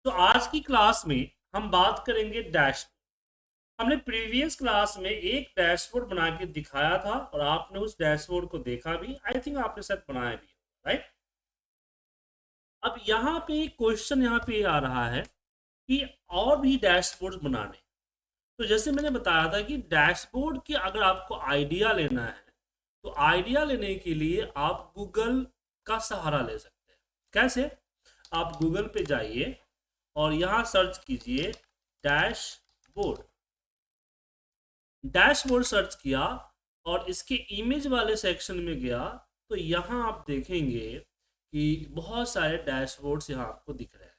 तो आज की क्लास में हम बात करेंगे डैशबोर्ड। हमने प्रीवियस क्लास में एक डैशबोर्ड बना के दिखाया था और आपने उस डैशबोर्ड को देखा भी, आई थिंक आपने शायद बनाया भी, राइट। अब यहाँ पे क्वेश्चन यहाँ पे आ रहा है कि और भी डैशबोर्ड बनाने। तो जैसे मैंने बताया था कि डैशबोर्ड की अगर आपको आइडिया लेना है तो आइडिया लेने के लिए आप गूगल का सहारा ले सकते हैं। कैसे? आप गूगल पे जाइए और यहाँ सर्च कीजिए डैशबोर्ड। डैशबोर्ड सर्च किया और इसके इमेज वाले सेक्शन में गया तो यहाँ आप देखेंगे कि बहुत सारे डैशबोर्ड्स यहाँ आपको दिख रहे हैं।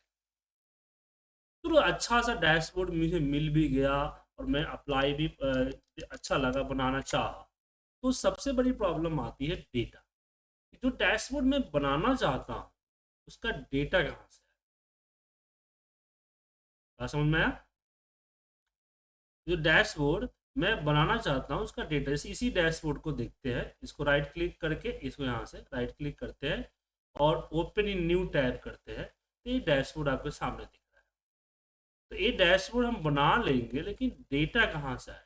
तो अच्छा सा डैशबोर्ड मुझे मिल भी गया और मैं अप्लाई भी अच्छा लगा, बनाना चाहा। तो सबसे बड़ी प्रॉब्लम आती है डेटा। जो डैशबोर्ड मैं बनाना चाहता हूँ उसका डेटा कहाँ से है? क्या समझ में आया? जो डैशबोर्ड मैं बनाना चाहता हूँ उसका डेटा, जैसे इसी डैशबोर्ड को देखते हैं, इसको राइट क्लिक करके इसको यहाँ से राइट क्लिक करते हैं और ओपन इन न्यू टैब करते हैं तो ये डैशबोर्ड आपके सामने दिख रहा है। तो ये डैशबोर्ड हम बना लेंगे लेकिन डेटा कहाँ से आए?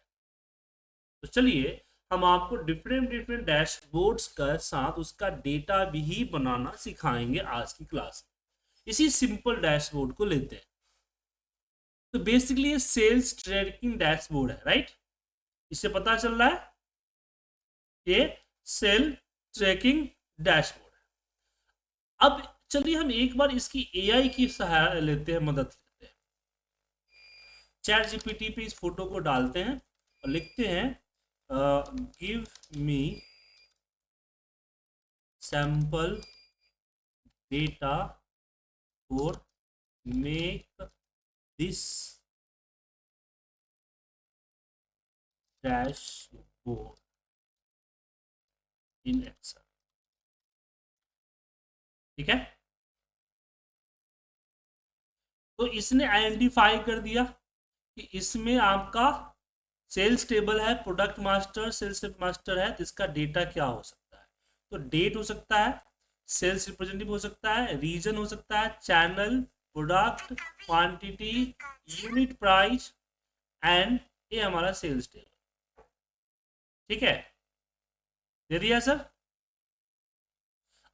तो चलिए हम आपको डिफरेंट डिफरेंट डैशबोर्ड्स का साथ उसका डेटा भी बनाना सिखाएंगे आज की क्लास में। इसी सिंपल डैशबोर्ड को लेते हैं। तो बेसिकली ये सेल्स ट्रैकिंग डैशबोर्ड है, राइट। इससे पता चल रहा है ये सेल ट्रैकिंग डैशबोर्ड है। अब चलिए हम एक बार इसकी एआई की सहायता लेते हैं, मदद लेते हैं। चैट जीपीटी पे इस फोटो को डालते हैं और लिखते हैं give me sample data for make this dashboard in Excel. ठीक है, तो इसने आइडेंटिफाई कर दिया कि इसमें आपका सेल्स टेबल है, प्रोडक्ट मास्टर, सेल्स मास्टर है, तो इसका डेटा क्या हो सकता है? तो डेट हो सकता है, सेल्स रिप्रेजेंटेटिव हो सकता है, रीजन हो सकता है, channel, product, quantity, unit price and ये हमारा सेल्स टेबल। ठीक है, दे दिया सर।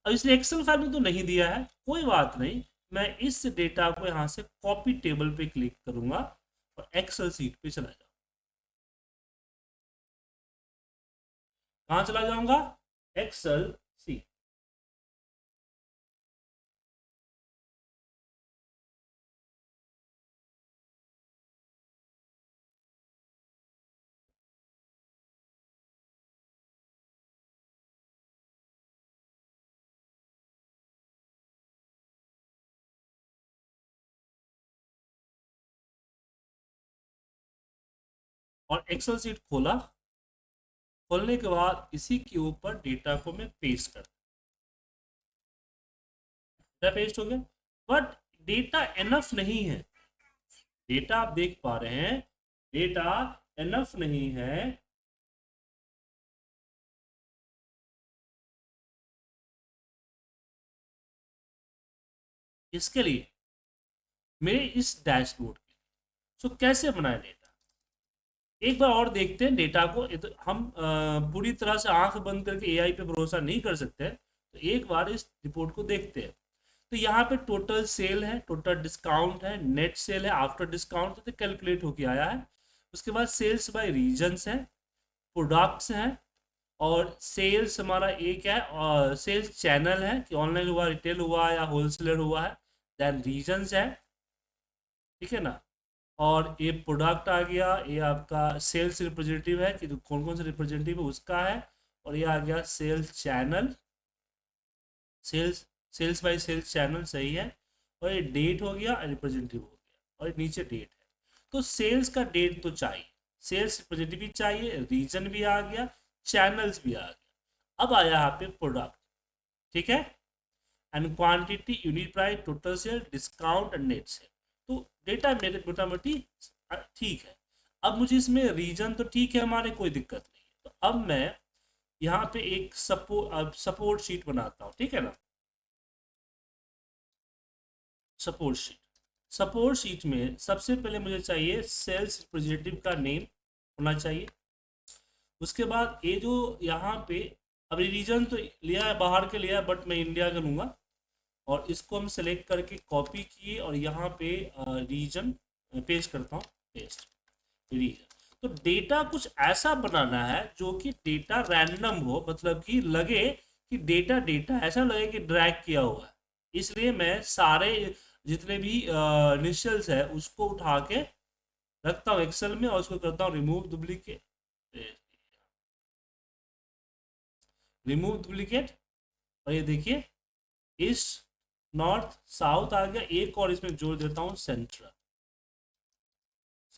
अब इसने एक्सेल फाइल में तो नहीं दिया है, कोई बात नहीं। मैं इस डेटा को यहां से कॉपी टेबल पे क्लिक करूंगा और एक्सेल सीट पे चला जाऊंगा। कहां चला जाऊंगा? Excel sheet. और एक्सेल सीट खोला। खोलने के बाद इसी के ऊपर डेटा को मैं पेस्ट कर दिया, पेस्ट हो गया। बट डेटा एनफ नहीं है। डेटा आप देख पा रहे हैं, डेटा एनफ नहीं है। इसके लिए मेरे इस डैशबोर्ड के, सो कैसे बनाए डेटा, एक बार और देखते हैं डेटा को। तो हम पूरी तरह से आंख बंद करके एआई पे भरोसा नहीं कर सकते, तो एक बार इस रिपोर्ट को देखते हैं। तो यहाँ पे टोटल सेल है, टोटल डिस्काउंट है, नेट सेल है, आफ्टर डिस्काउंट तो कैलकुलेट होके आया है। उसके बाद सेल्स बाय रीजन्स है, प्रोडक्ट्स हैं, और सेल्स हमारा एक है, और सेल्स चैनल है कि ऑनलाइन हुआ, रिटेल हुआ या होलसेलर हुआ है। देन रीजन्स है, ठीक है ना। और ये प्रोडक्ट आ गया, ये आपका सेल्स रिप्रेजेंटेटिव है कि कौन कौन सा रिप्रेजेंटेटिव है उसका है। और ये आ गया sales channel, sales sales by sales channel, सही है। और ये डेट हो गया, रिप्रेजेंटेटिव हो गया, और ये नीचे डेट है। तो सेल्स का डेट तो चाहिए, सेल्स रिप्रेजेंटेटिव भी चाहिए, रीजन भी आ गया, चैनल्स भी आ गया। अब आया यहाँ पे प्रोडक्ट, ठीक है, and quantity, unit price, total sale, discount and net cell. तो डेटा मेरे मोटा मोटी ठीक है। अब मुझे इसमें रीजन तो ठीक है हमारे, कोई दिक्कत नहीं है। तो अब मैं यहाँ पे एक सपोर्ट शीट बनाता हूँ, ठीक है ना, सपोर्ट शीट। सपोर्ट शीट में सबसे पहले मुझे चाहिए सेल्स रिप्रेजेंटेटिव का नेम होना चाहिए। उसके बाद ये जो यहाँ पे अभी रीजन तो लिया है, बाहर के लिया है, बट मैं इंडिया का लूँगा। और इसको हम सेलेक्ट करके कॉपी किए और यहाँ पे रीजन पेस्ट करता हूँ, पेस्ट रीजन। तो डेटा कुछ ऐसा बनाना है जो कि डेटा रैंडम हो, मतलब कि लगे कि डेटा डेटा ऐसा लगे कि ड्रैग किया हुआ है। इसलिए मैं सारे जितने भी इनिशियल्स है उसको उठा के रखता हूँ एक्सेल में और उसको करता हूँ रिमूव डुप्लीकेट, रिमूव डुप्लीकेट। और ये देखिए ईस्ट नॉर्थ साउथ आ गया। एक और इसमें जोड़ देता हूँ सेंट्रल,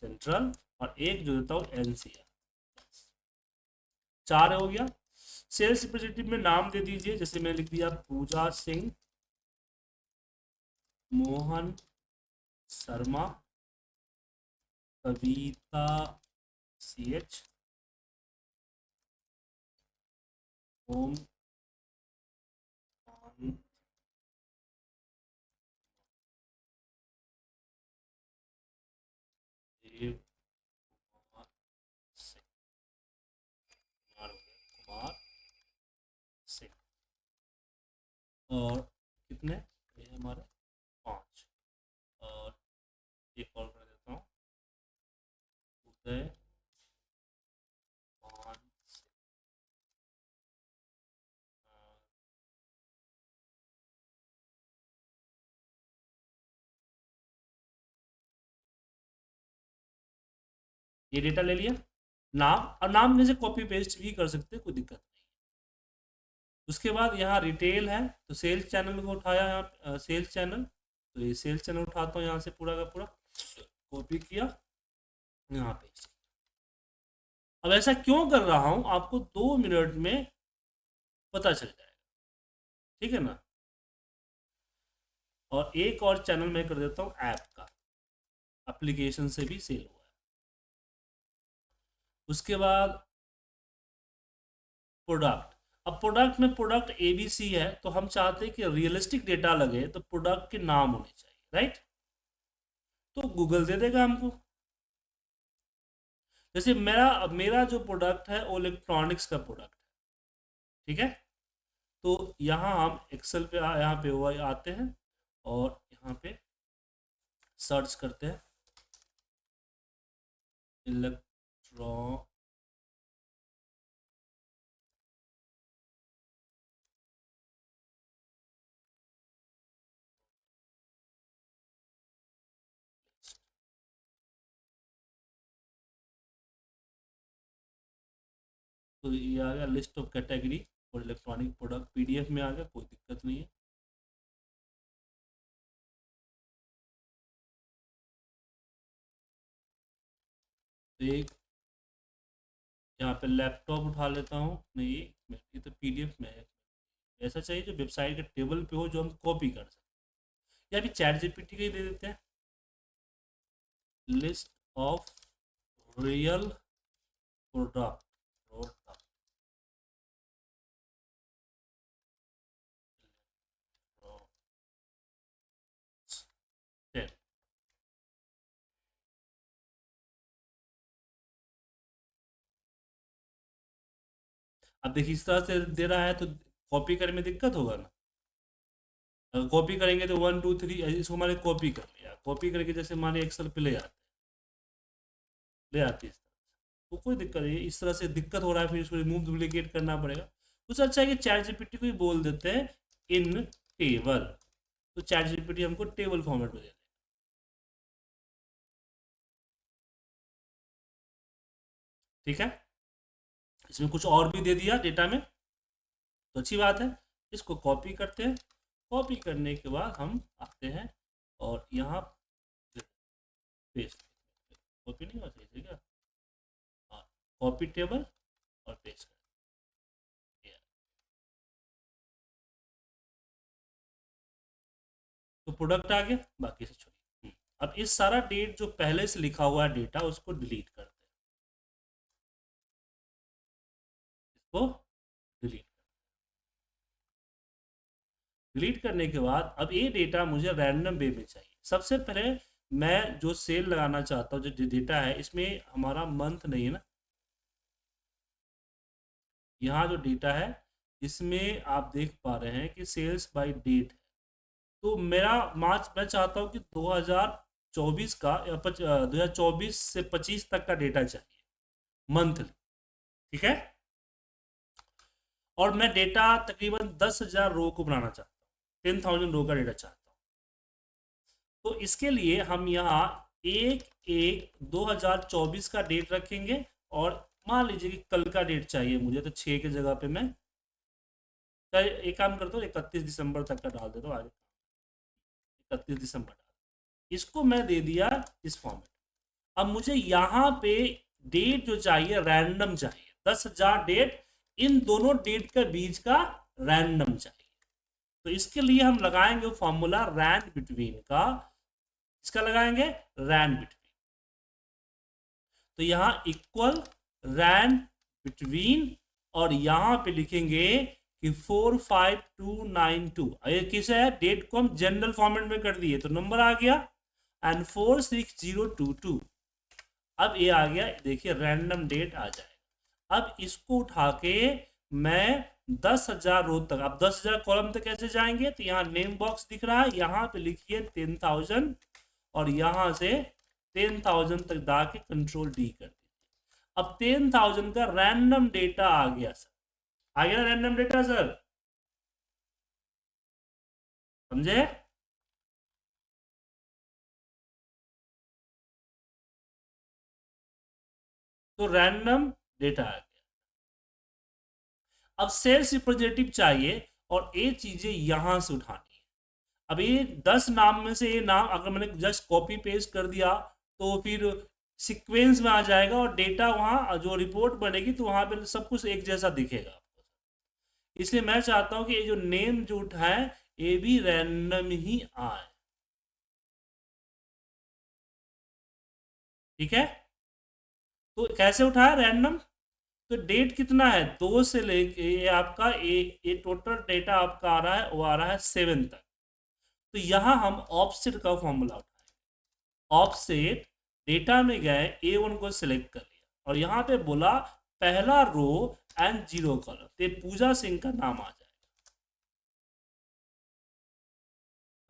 सेंट्रल, और एक जोड़ देता हूँ एनसीआर। 4 हो गया। सेल्स रिप्रेजेंटेटिव में नाम दे दीजिए, जैसे मैंने लिख दिया पूजा सिंह, मोहन शर्मा, कविता CH, ओम देव कुमार सिंह, कुमार सिंह। और कितने ये हमारे 5। और एक और कर देता हूँ उदय मान सिंह। ये डेटा ले लिया। नाम, और नाम में से कॉपी पेस्ट भी कर सकते हैं, कोई दिक्कत नहीं। उसके बाद यहाँ रिटेल है तो सेल्स चैनल को उठाया, यहाँ सेल्स चैनल, तो ये सेल्स चैनल उठाता हूँ यहाँ से पूरा का पूरा, कॉपी किया, यहाँ पे। अब ऐसा क्यों कर रहा हूँ आपको 2 मिनट में पता चल जाएगा, ठीक है ना। और एक और चैनल मैं कर देता हूँ ऐप का, एप्लीकेशन से भी सेल हुआ है। उसके बाद प्रोडक्ट, अब प्रोडक्ट में प्रोडक्ट ABC है तो हम चाहते हैं कि रियलिस्टिक डेटा लगे तो प्रोडक्ट के नाम होने चाहिए, राइट। तो गूगल दे देगा हमको। जैसे मेरा मेरा जो प्रोडक्ट है वो इलेक्ट्रॉनिक्स का प्रोडक्ट है, ठीक है। तो यहाँ हम एक्सेल पे यहाँ पे हुआ आते हैं और यहाँ पे सर्च करते हैं इलेक्ट्रॉन, तो ये आ गया लिस्ट ऑफ कैटेगरी और इलेक्ट्रॉनिक प्रोडक्ट PDF में आ गया, कोई दिक्कत नहीं है। तो एक यहाँ पे लैपटॉप उठा लेता हूँ, नहीं ये तो PDF में है। ऐसा चाहिए जो वेबसाइट के टेबल पे हो, जो हम कॉपी कर सकते, या भी ChatGPT का ही दे देते हैं। लिस्ट ऑफ रियल प्रोडक्ट, अब देखिए इस तरह से दे रहा है तो कॉपी करने में दिक्कत होगा ना। अगर कॉपी करेंगे तो 1 2 3 इसको हमारे कॉपी कर लिया, कॉपी करके जैसे हमारे एक्सेल पे ले आती है इस तरह से, तो कोई दिक्कत नहीं। इस तरह से दिक्कत हो रहा है फिर इसको रिमूव डुप्लीकेट करना पड़ेगा। उससे अच्छा है कि ChatGPT को ही बोल देते हैं इन टेबल, तो ChatGPT हमको टेबल फॉर्मेट में दे देगा, ठीक है। इसमें कुछ और भी दे दिया डेटा में तो अच्छी बात है। इसको कॉपी करते हैं, कॉपी करने के बाद हम आते हैं और यहाँ पेस्ट, कॉपी नहीं होती है क्या, हाँ, कॉपी टेबल और पेस्ट कर, तो प्रोडक्ट आ गया, बाकी से छोड़िए। अब इस सारा डेट जो पहले से लिखा हुआ है डेटा उसको डिलीट करते हैं, इसको डिलीट, डिलीट करने के बाद अब ये डेटा मुझे रैंडम वे में चाहिए, सबसे पहले मैं जो सेल लगाना चाहता हूँ, जो डेटा है इसमें हमारा मंथ नहीं है ना, यहाँ जो डेटा है इसमें आप देख पा रहे हैं कि सेल्स बाय डेट है। तो मेरा मार्च मैं चाहता हूँ कि 2024 का या 2024 से 25 तक का डेटा चाहिए मंथली। ठीक है, और मैं डेटा तकरीबन 10,000 रो को बनाना चाहता हूँ, 10,000 रो का डेटा चाहता हूँ। तो इसके लिए हम यहाँ 1/1/2024 का डेट रखेंगे, और मान लीजिए कि कल का डेट चाहिए मुझे, तो 6 की जगह पे मैं एक काम करता हूँ, 31 दिसंबर तक का डाल देता हूँ आगे, 31 दिसंबर डाल, इसको मैं दे दिया इस फॉर्मेट। अब मुझे यहाँ पे डेट जो चाहिए रैंडम चाहिए, 10,000 डेट, इन दोनों डेट के बीच का रैंडम चाहिए। तो इसके लिए हम लगाएंगे फॉर्मूला रैंड बिटवीन का। इसका लगाएंगे रैंड बिटवीन, तो यहाँ इक्वल रैंड बिटवीन, और यहाँ पे लिखेंगे कि 45292, ये किसे है, डेट को हम जनरल फॉर्मेट में कर दिए तो नंबर आ गया, एंड 46022। अब ये आ गया, देखिए रैंडम डेट आ जाएगा। अब इसको उठा के मैं 10,000 रो तक, अब 10,000 कॉलम तक कैसे जाएंगे, तो यहाँ नेम बॉक्स दिख रहा है, यहाँ पे लिखिए 10,000, और यहाँ से 10,000 तक जाके कंट्रोल डी कर दीजिए। अब 10,000 का रैंडम डेटा आ गया सर, आ गया रैंडम डेटा सर, समझे। तो रैंडम डेटा आ गया। अब सेल्स रिप्रेजेंटेटिव चाहिए, और ये चीजें यहां से उठानी है। अब ये 10 नाम में से ये नाम अगर मैंने जस्ट कॉपी पेस्ट कर दिया तो फिर सीक्वेंस में आ जाएगा, और डेटा वहां जो रिपोर्ट बनेगी तो वहां पे सब कुछ एक जैसा दिखेगा। इसलिए मैं चाहता हूं कि ये जो नेम जो उठाए ये भी रैंडम ही आए। ठीक है, तो कैसे उठाया रैंडम, तो डेट कितना है, 2 से लेके ये आपका ये टोटल डेटा आपका आ रहा है, वो आ रहा है 7 तक। तो यहां हम ऑफसेट का फॉर्मूला उठाएंगे। ऑफसेट, डेटा में गए A1 को सिलेक्ट कर लिया, और यहाँ पे बोला पहला रो एंड 0 कॉलम, तो पूजा सिंह का नाम आ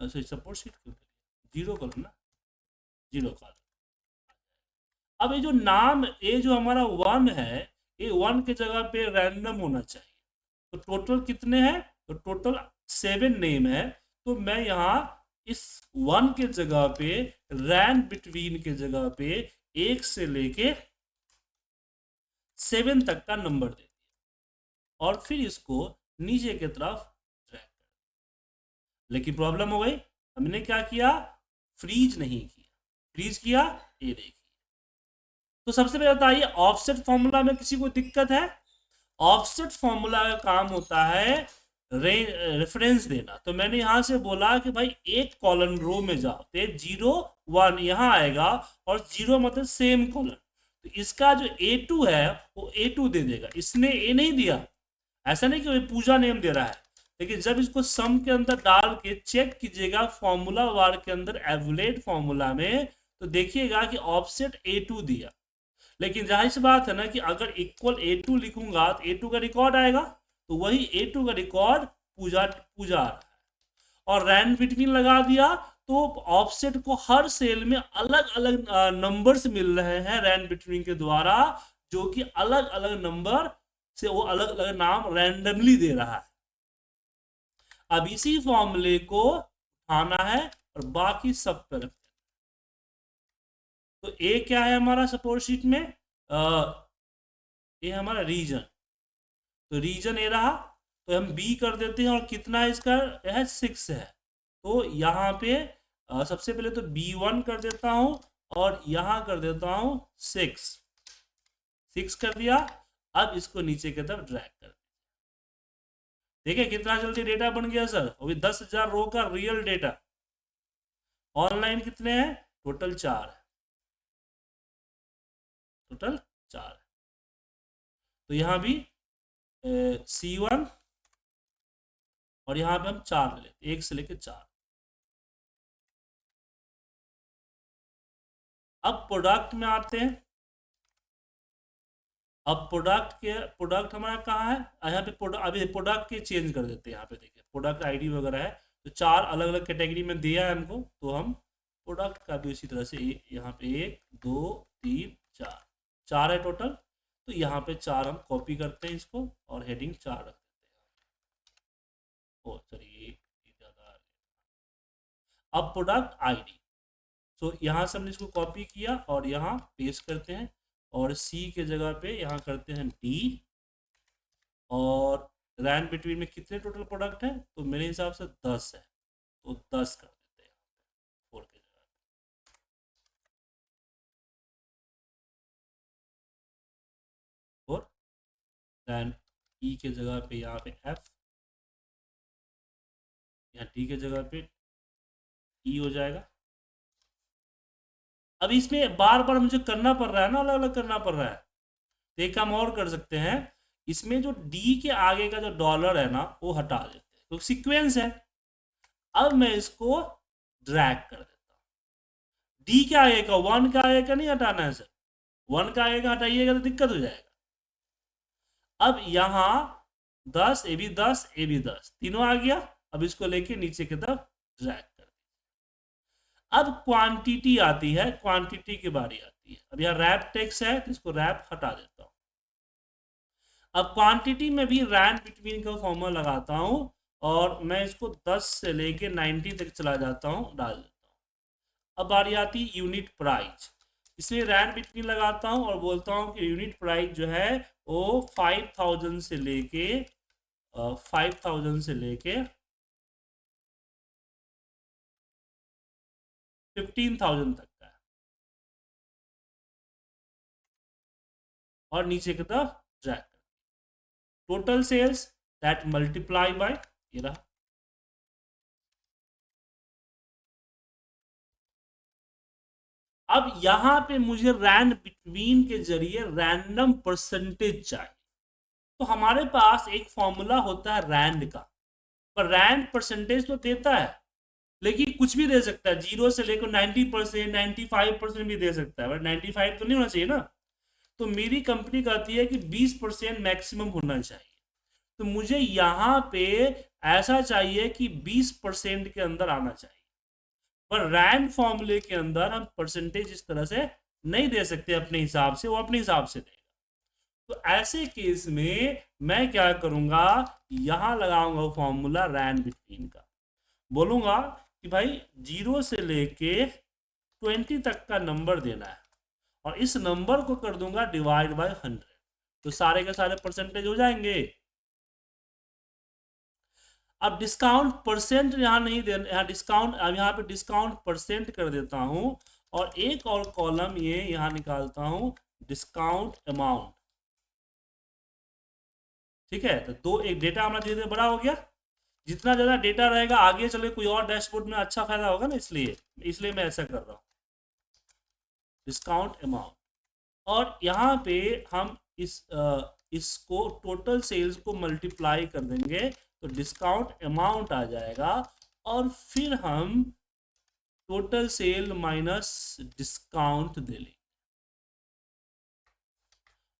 जाएगा। सपोर्ट शीट क्यों, 0 कॉलम ना, 0 कॉलम। अब ये जो नाम, ये जो हमारा 1 है, ये 1 की जगह पे रैंडम होना चाहिए। तो टोटल कितने हैं, तो टोटल 7 नेम है। तो मैं यहाँ इस 1 के जगह पे रैंड बिटवीन के जगह पे 1 से लेके 7 तक का नंबर दे दिया, और फिर इसको नीचे की तरफ ड्रैग कर। लेकिन प्रॉब्लम हो गई, हमने क्या किया, फ्रीज नहीं किया। फ्रीज किया, ये देखिए। तो सबसे पहले बताइए ऑफसेट फॉर्मूला में किसी को दिक्कत है। ऑफसेट फॉर्मूला का काम होता है रेफरेंस देना। तो मैंने यहां से बोला कि भाई एक कॉलम रो में जाओ, तो 0 1 यहाँ आएगा, और 0 मतलब सेम कॉलम। तो इसका जो A2 है वो A2 दे देगा, इसने A नहीं दिया। ऐसा नहीं कि पूजा नेम दे रहा है, लेकिन जब इसको सम के अंदर डाल के चेक कीजिएगा फॉर्मूला वार के अंदर एवलेट फॉर्मूला में, तो देखिएगा कि ऑफसेट A2 दिया। लेकिन जाहिर सी बात है ना कि अगर इक्वल A2 लिखूंगा तो A2 का रिकॉर्ड आएगा, तो वही A2 का रिकॉर्ड पूजा पूजा आ रहा है। और रैंड बिटवीन लगा दिया, तो ऑफसेट को हर सेल में अलग अलग नंबर्स मिल रहे हैं रैंड बिटवीन के द्वारा, जो कि अलग अलग नंबर से वो अलग अलग नाम रैंडमली दे रहा है। अब इसी फॉर्मूले को उठाना है और बाकी सब पे रखना। तो ए क्या है हमारा सपोर्ट शीट में, ये हमारा रीजन, तो रीजन ए रहा, तो हम बी कर देते हैं, और कितना है इसका है 6 है। तो यहाँ पे सबसे पहले तो B1 कर देता हूँ, और यहाँ कर देता हूँ 6 कर दिया। अब इसको नीचे की तरफ ड्रैग कर, देखिए कितना जल्दी डेटा बन गया सर, वो भी 10,000 रो का रियल डेटा। ऑनलाइन कितने हैं, टोटल 4 है, टोटल 4 है। तो यहाँ भी C1, और यहाँ पे हम 4 ले लेते, 1 से लेके 4। अब प्रोडक्ट में आते हैं। अब प्रोडक्ट हमारा कहाँ है, यहाँ पे प्रोडक्ट, अभी प्रोडक्ट के चेंज कर देते हैं। यहाँ पे देखिए प्रोडक्ट आईडी वगैरह है, तो चार अलग अलग कैटेगरी में दिया है हमको, तो हम प्रोडक्ट का भी उसी तरह से यहाँ पे 1 2 3 4 चार है टोटल। तो यहाँ पे चार हम कॉपी करते हैं इसको, और हेडिंग 4 रख देते हैं। ओ चलिए ये ज़्यादा। अब प्रोडक्ट आईडी, तो यहाँ से हमने इसको कॉपी किया और यहाँ पेस्ट करते हैं, और सी के जगह पे यहाँ करते हैं डी, और रैन बिटवीन में कितने टोटल प्रोडक्ट हैं, तो मेरे हिसाब से 10 है, तो 10 कर देते हैं 4 के जगह पे 4। रैन ई के जगह पे यहाँ पे एफ, यहाँ डी के जगह पे ई हो जाएगा। अब इसमें बार बार मुझे करना पड़ रहा है ना, अलग अलग करना पड़ रहा है, तो एक काम और कर सकते हैं, इसमें जो डी के आगे का जो डॉलर है ना वो हटा देते हैं, तो सीक्वेंस है। अब मैं इसको ड्रैग कर देता हूँ, डी क्या आएगा, 1 का आएगा नहीं हटाना है सर, 1 का आएगा हटाइएगा तो दिक्कत हो जाएगा। अब यहाँ 10 ए भी 10 ए भी 10 तीनों आ गया। अब इसको लेके नीचे की तरफ ड्रैग कर, अब क्वांटिटी आती है, क्वांटिटी की बारी आती है। अब यहाँ रैप टेक्स्ट है तो इसको रैप हटा देता हूँ। अब क्वांटिटी में भी रैन बिटवीन का फॉर्मूला लगाता हूँ, और मैं इसको 10 से लेके 90 तक चला जाता हूँ, डाल देता हूँ। अब बारी आती है यूनिट प्राइस, इसमें रैन बिटवीन लगाता हूँ और बोलता हूँ कि यूनिट प्राइस जो है वो 5000 से लेके 5000 से लेके 15,000 तक का है, और नीचे की तरफ drag, total sales that multiply by, ये रहा। अब यहां पे मुझे रैंड बिटवीन के जरिए रैंडम परसेंटेज चाहिए, तो हमारे पास एक फॉर्मूला होता है रैंड का, पर रैंड परसेंटेज तो देता है, लेकिन कुछ भी दे सकता है, 0 से लेकर 90%, 95% भी दे सकता है, बट 95 तो नहीं होना चाहिए ना। तो मेरी कंपनी कहती है कि 20% मैक्सिमम होना चाहिए, तो मुझे यहाँ पे ऐसा चाहिए कि 20% के अंदर आना चाहिए, पर रैंड फॉर्मूले के अंदर हम परसेंटेज इस तरह से नहीं दे सकते अपने हिसाब से, वो अपने हिसाब से देगा। तो ऐसे केस में मैं क्या करूंगा, यहां लगाऊंगा फॉर्मूला रैंड बिटवीन का, बोलूंगा कि भाई 0 से लेके 20 तक का नंबर देना है, और इस नंबर को कर दूंगा डिवाइड बाय 100, तो सारे के सारे परसेंटेज हो जाएंगे। अब डिस्काउंट परसेंट यहाँ नहीं देना, यहाँ डिस्काउंट, अब यहाँ पे डिस्काउंट परसेंट कर देता हूँ, और एक और कॉलम ये यहाँ निकालता हूँ डिस्काउंट अमाउंट। ठीक है, तो दो एक डेटा हमारा धीरे धीरे बड़ा हो गया, जितना ज़्यादा डेटा रहेगा आगे चले कोई और डैशबोर्ड में अच्छा फायदा होगा ना, इसलिए इसलिए मैं ऐसा कर रहा हूँ डिस्काउंट अमाउंट। और यहाँ पे हम इसको टोटल सेल्स को मल्टीप्लाई कर देंगे, तो डिस्काउंट अमाउंट आ जाएगा, और फिर हम टोटल सेल माइनस डिस्काउंट दे लेंगे,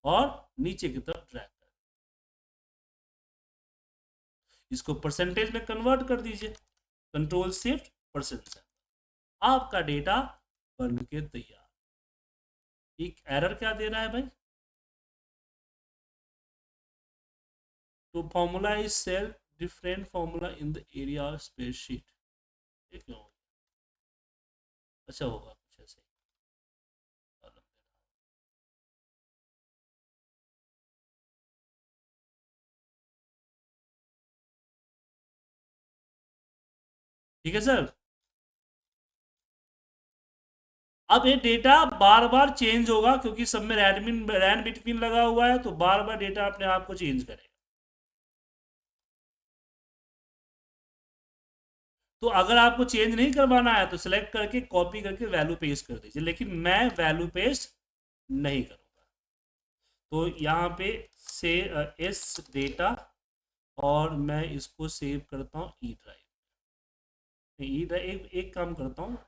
और नीचे की तरफ ड्रैग कर, इसको परसेंटेज में कन्वर्ट कर दीजिए, कंट्रोल शिफ्ट परसेंट, आपका डेटा बन के तैयार। एक एरर क्या दे रहा है भाई, तो formula is cell different formula in the area spreadsheet, ये क्यों, अच्छा होगा कुछ ऐसे। ठीक है सर, अब ये डेटा बार बार चेंज होगा, क्योंकि सब में रैन बिटवीन लगा हुआ है, तो बार बार डेटा अपने आप को चेंज करेगा। तो अगर आपको चेंज नहीं करवाना है तो सिलेक्ट करके कॉपी करके वैल्यू पेस्ट कर दीजिए, लेकिन मैं वैल्यू पेस्ट नहीं करूंगा। तो यहाँ पे से एस डेटा, और मैं इसको सेव करता हूँ ई ड्राइव। ई ड्राइव एक काम करता हूँ,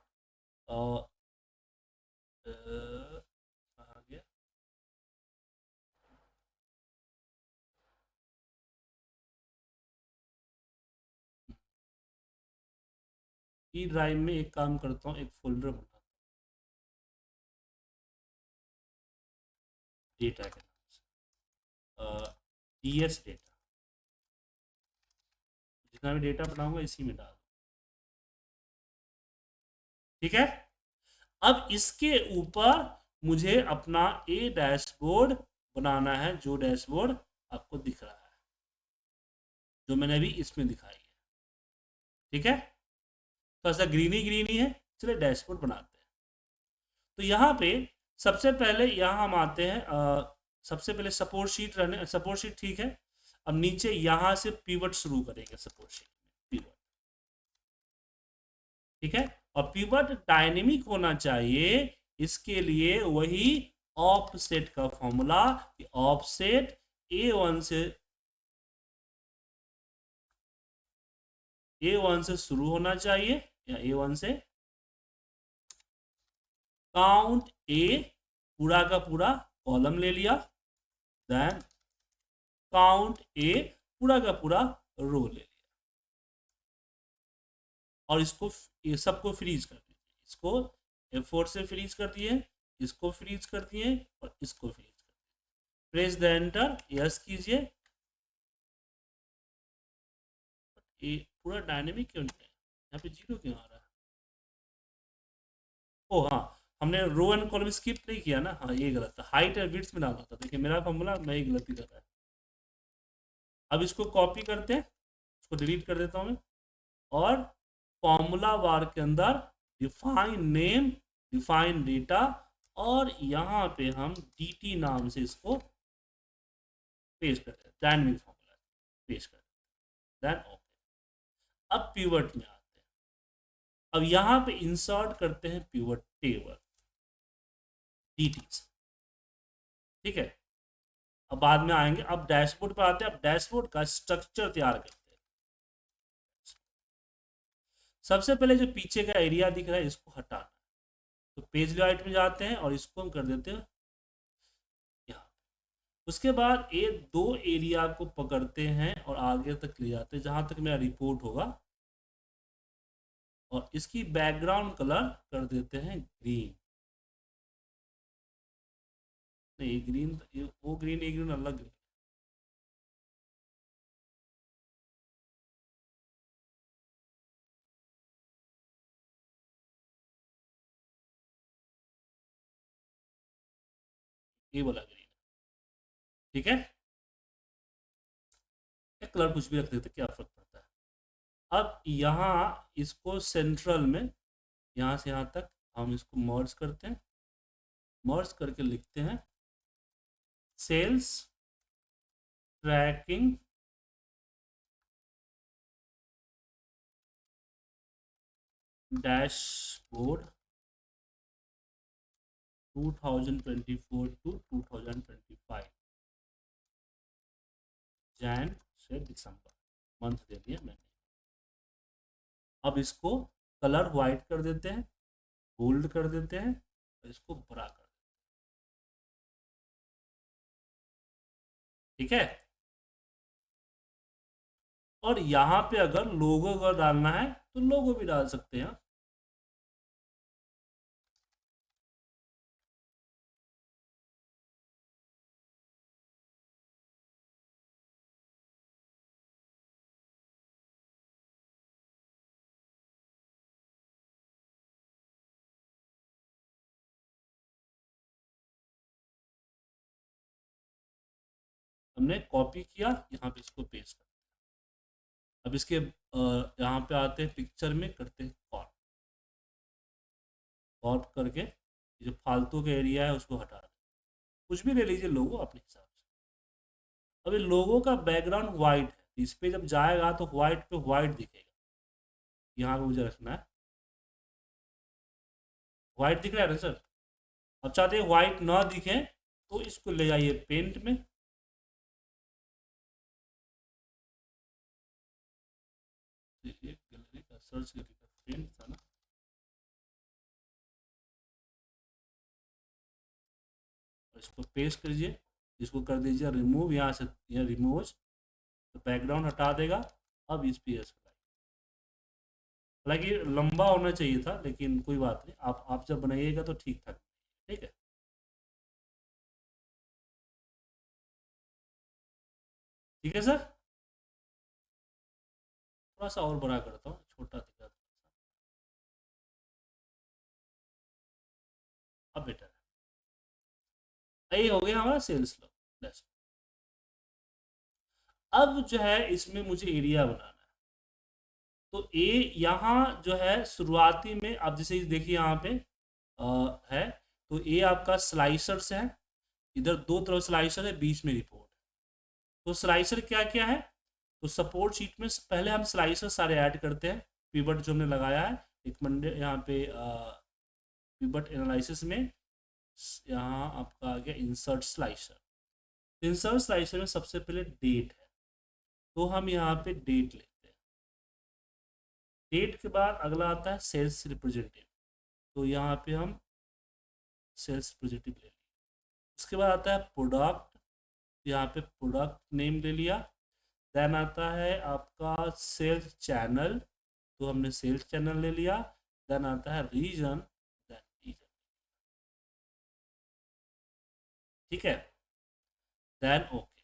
ई ड्राइव में एक काम करता हूँ, एक फोल्डर बनाता हूँ डेटा के नाम से, ds डेटा, जितना भी डेटा बनाऊंगा इसी में डाल, ठीक है। अब इसके ऊपर मुझे अपना ए डैशबोर्ड बनाना है, जो डैशबोर्ड आपको दिख रहा है, जो मैंने अभी इसमें दिखाई है, ठीक है। तो ऐसा ग्रीनी है, चलिए डैशबोर्ड बनाते हैं। तो यहाँ पे सबसे पहले यहाँ हम आते हैं, सबसे पहले सपोर्ट शीट रहने, सपोर्ट शीट ठीक है। अब नीचे यहाँ से पिवट शुरू करेंगे सपोर्ट शीट में, पिवट, ठीक है। और पिवट डायनेमिक होना चाहिए, इसके लिए वही ऑफसेट का फॉर्मूला, ऑफसेट A1 से शुरू होना चाहिए, या A1 से काउंट ए पूरा का पूरा कॉलम ले लिया, देन काउंट ए पूरा का पूरा रो ले लिया, और इसको, ये सबको फ्रीज कर दीजिए, इसको F4 से फ्रीज कर दिए, इसको फ्रीज कर दिए, और इसको फ्रीज कर दिए। प्रेस द एंटर, यस कीजिए। ये पूरा डायनेमिक क्यों नहीं है, यहाँ पे 0 क्यों आ रहा है? ओ हाँ, हमने रो एंड कॉलम स्किप नहीं किया ना, हाँ ये गलत था, हाइट एंड विड्थ में डालना था, देखिए मेरा फॉर्मूला मैं ही गलती कर रहा है। अब इसको कॉपी करते हैं, इसको डिलीट कर देता हूँ मैं, और फॉर्मूला बार के अंदर डिफाइन नेम, डिफाइन डेटा, और यहाँ पे हम dt नाम से इसको पेस्ट करते हैं, डायनेमिक फॉर्मूला पेस्ट करते हैं, देन ओके। अब पिवट में आते हैं, अब यहाँ पे इंसर्ट करते हैं पिवट टेबल dt से, ठीक है। अब बाद में आएंगे, अब डैशबोर्ड पर आते हैं, अब डैशबोर्ड का स्ट्रक्चर तैयार करते हैं। सबसे पहले जो पीछे का एरिया दिख रहा है इसको हटाना, तो पेज लेआउट में जाते हैं और इसको हम कर देते हैं यहाँ। उसके बाद ये दो एरिया को पकड़ते हैं और आगे तक ले जाते हैं जहां तक मेरा रिपोर्ट होगा, और इसकी बैकग्राउंड कलर कर देते हैं ग्रीन, नहीं ग्रीन, वो ग्रीन, ये ग्रीन अलग ग्रीन, ये वाला ग्रीन, ठीक है। कलर कुछ भी रख देते, क्या फर्क पड़ता है। अब यहाँ इसको सेंट्रल में, यहाँ से यहाँ तक हम इसको मर्ज करते हैं, मर्ज करके लिखते हैं sales tracking dashboard 2024 to 2025, Jan से दिसंबर, मंथ दे दिया मैंने। अब इसको कलर वाइट कर देते हैं, बोल्ड कर देते हैं, और इसको बड़ा कर देते हैं, ठीक है। और यहाँ पे अगर लोगो अगर डालना है तो लोगो भी डाल सकते हैं, हमने कॉपी किया, यहाँ पे इसको पेस्ट कर। अब इसके यहाँ पे आते हैं पिक्चर में, करते हैं कॉर्प, कॉर्प करके जो फालतू का एरिया है उसको हटा दें, कुछ भी ले लीजिए लोगो अपने हिसाब से। अभी लोगों का बैकग्राउंड वाइट है, इस पे जब जाएगा तो व्हाइट पे व्हाइट दिखेगा, यहाँ पे मुझे रखना है, व्हाइट दिख रहा है ना सर। अब चाहते हैं व्हाइट ना दिखे, तो इसको ले जाइए पेंट में, देखिए गैलरी का सर्च करके पेंट था ना, और इसको पेस्ट कीजिए, इसको कर दीजिए रिमूव, यहाँ से यह रिमूव, तो बैकग्राउंड हटा देगा। अब इस पे हालांकि लंबा होना चाहिए था, लेकिन कोई बात नहीं, आप जब बनाइएगा तो ठीक ठाक। ठीक है। ठीक है सर। थोड़ा सा और बड़ा करता हूँ, छोटा दिखा। अब बेटर है, ये हो गया हमारा सेल्स लो। अब जो है इसमें मुझे एरिया बनाना है। तो ए यहाँ जो है शुरुआती में, आप जैसे देखिए यहाँ पे है, तो ए आपका स्लाइसर से है, इधर दो तरफ स्लाइसर है, बीच में रिपोर्ट। तो स्लाइसर क्या क्या है, तो सपोर्ट शीट में पहले हम स्लाइसर सारे ऐड करते हैं, पिवट जो हमने लगाया है एक मंडे यहाँ पे, पिवट एनालिसिस में यहाँ आपका आ गया इंसर्ट स्लाइसर। इंसर्ट स्लाइसर में सबसे पहले डेट है, तो हम यहाँ पे डेट लेते हैं। डेट के बाद अगला आता है सेल्स रिप्रेजेंटेटिव, तो यहाँ पे हम सेल्स रिप्रेजेंटेटिव ले लिया। उसके बाद आता है प्रोडक्ट, यहाँ पे प्रोडक्ट नेम ले लिया। देन आता है आपका सेल्स चैनल, तो हमने सेल्स चैनल ले लिया। देन आता है रीजन, देन रीजन। ठीक है। Then okay.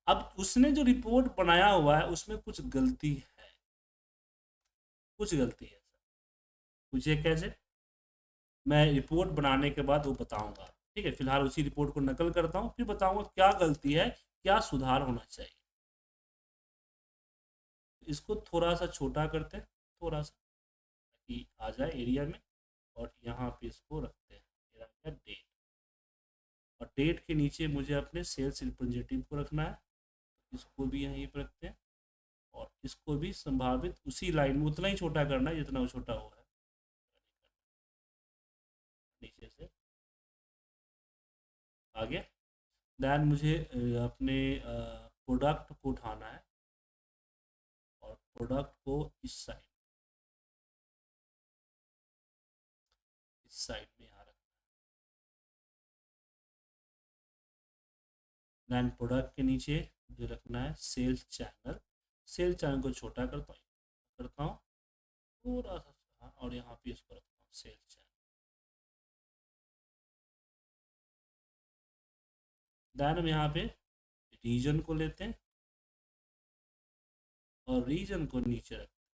अब उसने जो रिपोर्ट बनाया हुआ है उसमें कुछ गलती है, कुछ गलती है सर। पूछिए कैसे। मैं रिपोर्ट बनाने के बाद वो बताऊंगा। ठीक है, फिलहाल उसी रिपोर्ट को नकल करता हूँ, फिर बताऊंगा क्या गलती है, क्या सुधार होना चाहिए। इसको थोड़ा सा छोटा करते हैं, थोड़ा सा, ताकि आ जाए एरिया में। और यहाँ पे इसको रखते हैं, ये रख गया डेट। और डेट के नीचे मुझे अपने सेल्स रिप्रेजेंटेटिव को रखना है, इसको भी यहीं पर रखते हैं। और इसको भी संभावित उसी लाइन में उतना ही छोटा करना है जितना वो छोटा हुआ है, नीचे से आ गया। दैन मुझे अपने प्रोडक्ट को उठाना है, और प्रोडक्ट को इस साइड में यहाँ रखना है। दैन प्रोडक्ट के नीचे मुझे रखना है सेल्स चैनल। सेल्स चैनल को छोटा करता हूँ थोड़ा सा, हाँ, और यहाँ पे इसको रखता हूँ सेल्स चैनल। दैन हम यहाँ पे रीजन को लेते हैं, और रीजन को नीचे रखते हैं।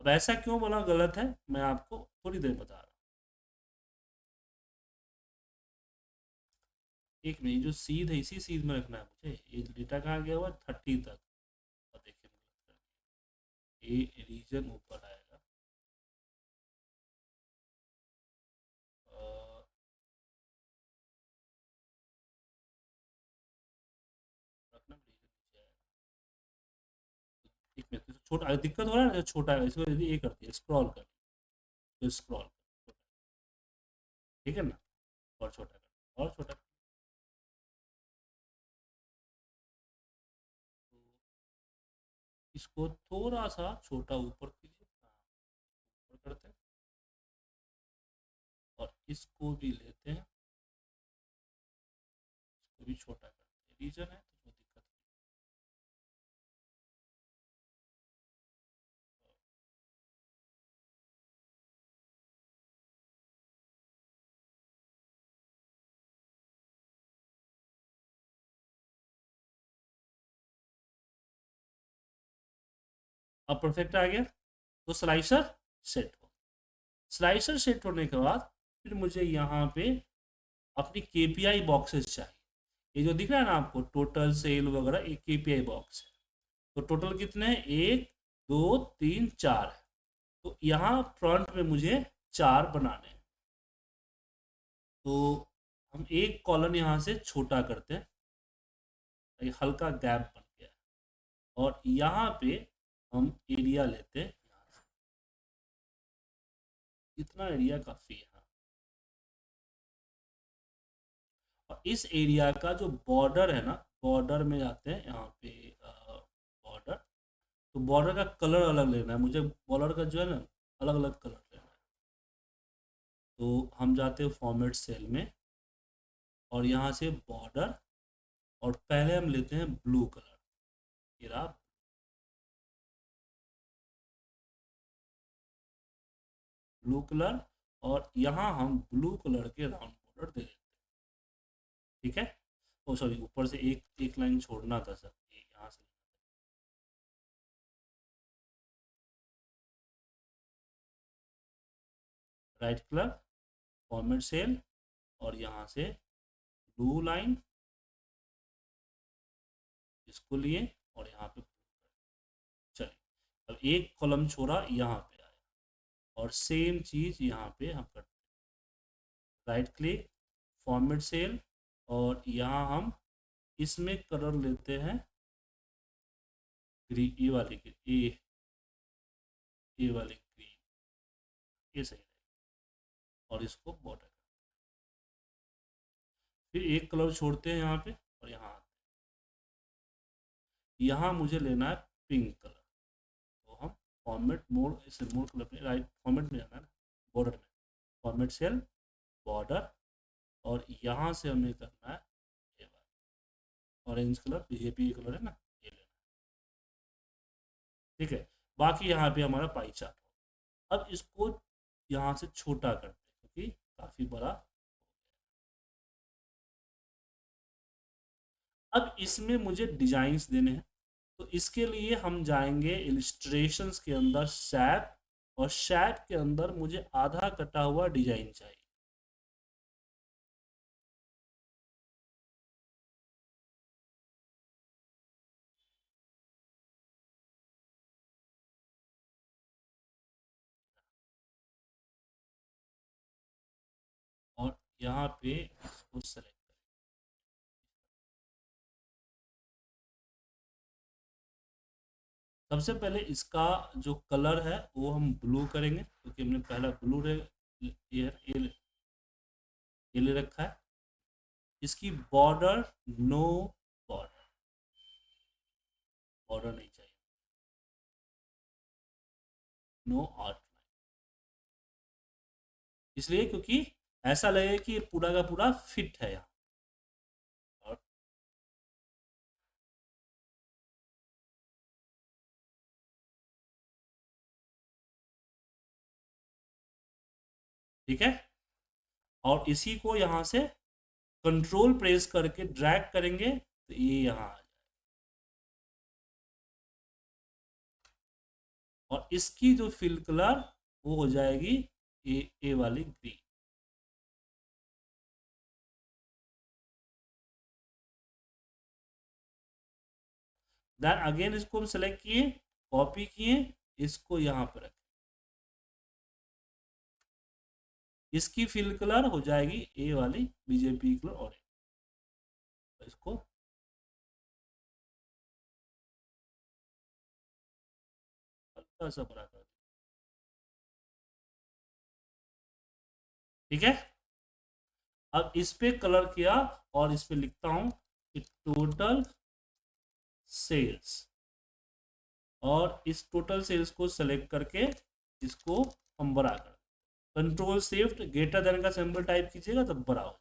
अब ऐसा क्यों बोला गलत है, मैं आपको थोड़ी देर बता रहा हूँ। एक मिनट, जो सीध है इसी सीध में रखना है मुझे, ये डेटा कहाँ गया हुआ 30 तक। और देखिए मैं गलत कर दिया, ये रीजन ऊपर आएगा। और रखना रीजन नीचे आएगा। एक मिनट, तो छोटा दिक्कत हो रहा है ना, छोटा है इसको ये करती है, स्क्रॉल कर, तो स्क्रॉल कर, ठीक है ना। और छोटा कर, और छोटा कर। तो इसको थोड़ा सा छोटा ऊपर कीजिए, हाँ, ऊपर करते हैं। और इसको भी लेते हैं, इसको भी छोटा करते हैं, रीजन है तो कोई दिक्कत नहीं। अब परफेक्ट आ गया, तो स्लाइसर सेट हो। स्लाइसर सेट होने के बाद फिर मुझे यहाँ पे अपनी केपीआई बॉक्सेस चाहिए। ये जो दिख रहा है ना आपको टोटल सेल वगैरह, एक केपीआई बॉक्स है। तो टोटल कितने हैं, एक, दो, तीन, चार है। तो यहाँ फ्रंट में मुझे चार बनाने हैं। तो हम एक कॉलम यहाँ से छोटा करते हैं, एक हल्का गैप बन गया है। और यहाँ पे हम एरिया लेते हैं, यहाँ से इतना एरिया काफ़ी है। हाँ। और इस एरिया का जो बॉर्डर है ना, बॉर्डर में जाते हैं यहाँ पे, बॉर्डर। तो बॉर्डर का कलर अलग लेना है मुझे, बॉर्डर का जो है ना अलग अलग कलर लेना है। तो हम जाते हैं फॉर्मेट सेल में, और यहाँ से बॉर्डर, और पहले हम लेते हैं ब्लू कलर। ये रहा। ब्लू कलर, और यहाँ हम ब्लू कलर के राउंड बॉर्डर दे देते हैं। ठीक है, ओ सॉरी, ऊपर से एक एक लाइन छोड़ना था सर, ये यहाँ से। राइट कलर, फॉर्मेट सेल, और यहाँ से ब्लू लाइन इसको लिए, और यहाँ पे चलिए, अब एक कॉलम छोड़ा यहाँ पे आया, और सेम चीज यहाँ पे हम करते हैं। राइट क्लिक, फॉर्मेट सेल, और यहाँ हम इसमें कलर लेते हैं ग्रीन, ये वाली ये वाली ग्रीन, ये सही रहेगा, और इसको बॉर्डर। फिर एक कलर छोड़ते हैं यहाँ पे, और यहाँ आते हैं, यहाँ मुझे लेना है पिंक कलर। तो हम फॉर्मेट मोड, इसे मोड कलर पे राइट फॉर्मेट में जाना है ना, बॉर्डर में, फॉर्मेट सेल, बॉर्डर, और यहाँ से हमें करना है ये वाला ऑरेंज कलर, बीजेपी कलर है ना, ये लेना है। ठीक है, बाकी यहाँ पे हमारा पाई चार्ट हो। अब इसको यहाँ से छोटा करते हैं क्योंकि काफ़ी बड़ा। अब इसमें मुझे डिजाइन्स देने हैं, तो इसके लिए हम जाएंगे इलिस्ट्रेशंस के अंदर, शैप, और शैप के अंदर मुझे आधा कटा हुआ डिजाइन चाहिए। और यहाँ पे इसको सेलेक्ट करें। सबसे पहले इसका जो कलर है वो हम ब्लू करेंगे, क्योंकि हमने पहला ब्लू ये ले रखा है। इसकी बॉर्डर, नो बॉर्डर, बॉर्डर नहीं चाहिए, नो आउटलाइन, इसलिए क्योंकि ऐसा लगे कि ये पूरा का पूरा फिट है यहाँ। और ठीक है, और इसी को यहाँ से कंट्रोल प्रेस करके ड्रैग करेंगे तो ये यहाँ आ जाए, और इसकी जो फिल कलर वो हो जाएगी ए वाली ग्रीन। देन अगेन इसको हम सेलेक्ट किए, कॉपी किए, इसको यहाँ पर रखें, इसकी फिल कलर हो जाएगी ए वाली बीजेपी कलर ऑरेंज। इसको हल्का सा बड़ा कर, ठीक है। अब इस पे कलर किया, और इस पे लिखता हूं कि टोटल सेल्स, और इस टोटल सेल्स को सेलेक्ट करके इसको हम बड़ा कर, कंट्रोल शिफ्ट ग्रेटर देन का सिंबल टाइप कीजिएगा तब बड़ा हो जाएगा।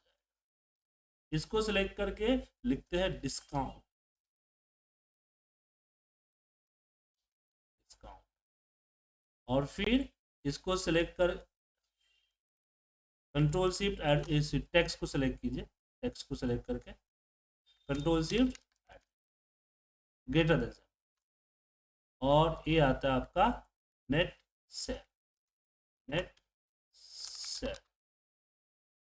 इसको सिलेक्ट करके लिखते हैं डिस्काउंट, डिस्काउंट, और फिर इसको सिलेक्ट कर कंट्रोल शिफ्ट एड, इस टेक्स्ट को सिलेक्ट कीजिए, टेक्स्ट को सिलेक्ट करके कंट्रोल शिफ्ट ग्रेटर देन, और ये आता है आपका नेट सेल, नेट सेल,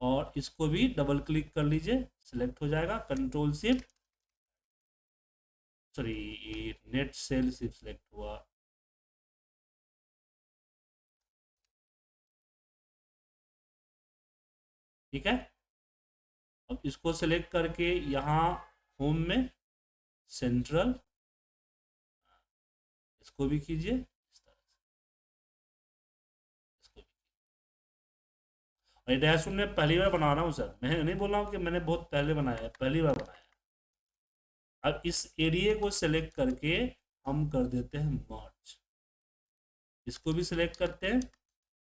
और इसको भी डबल क्लिक कर लीजिए, सिलेक्ट हो जाएगा, control shift, sorry net cell सिर्फ सिलेक्ट हुआ, ठीक है। अब इसको सिलेक्ट करके यहाँ होम में सेंट्रल, इसको भी कीजिए इस तरह से, इसको भी। और ये डैशबोर्ड में पहली बार बना रहा हूँ सर, मैं नहीं बोल रहा हूँ कि मैंने बहुत पहले बनाया है, पहली बार बनाया है। अब इस एरिया को सिलेक्ट करके हम कर देते हैं मर्ज, इसको भी सिलेक्ट करते हैं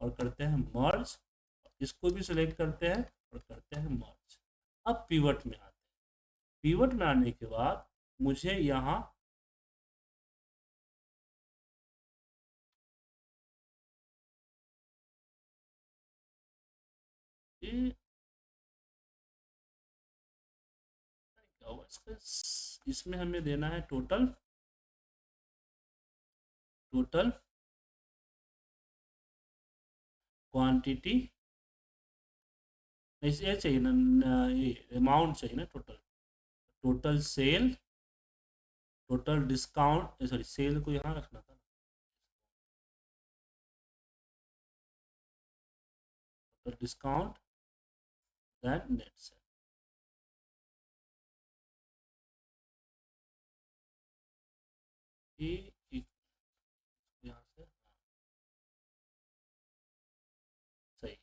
और करते हैं मर्ज, इसको भी सिलेक्ट करते हैं और करते हैं मर्ज। अब पिवट में आते हैं, पिवट में आने के बाद मुझे यहाँ ये क्या होगा इसका, इसमें हमें देना है टोटल, टोटल क्वांटिटी, ये चाहिए ना, ये अमाउंट चाहिए ना, total, total sale, total discount, sorry sale को यहाँ रखना था, total discount that net sale. ये एक यहाँ से, हाँ, सही,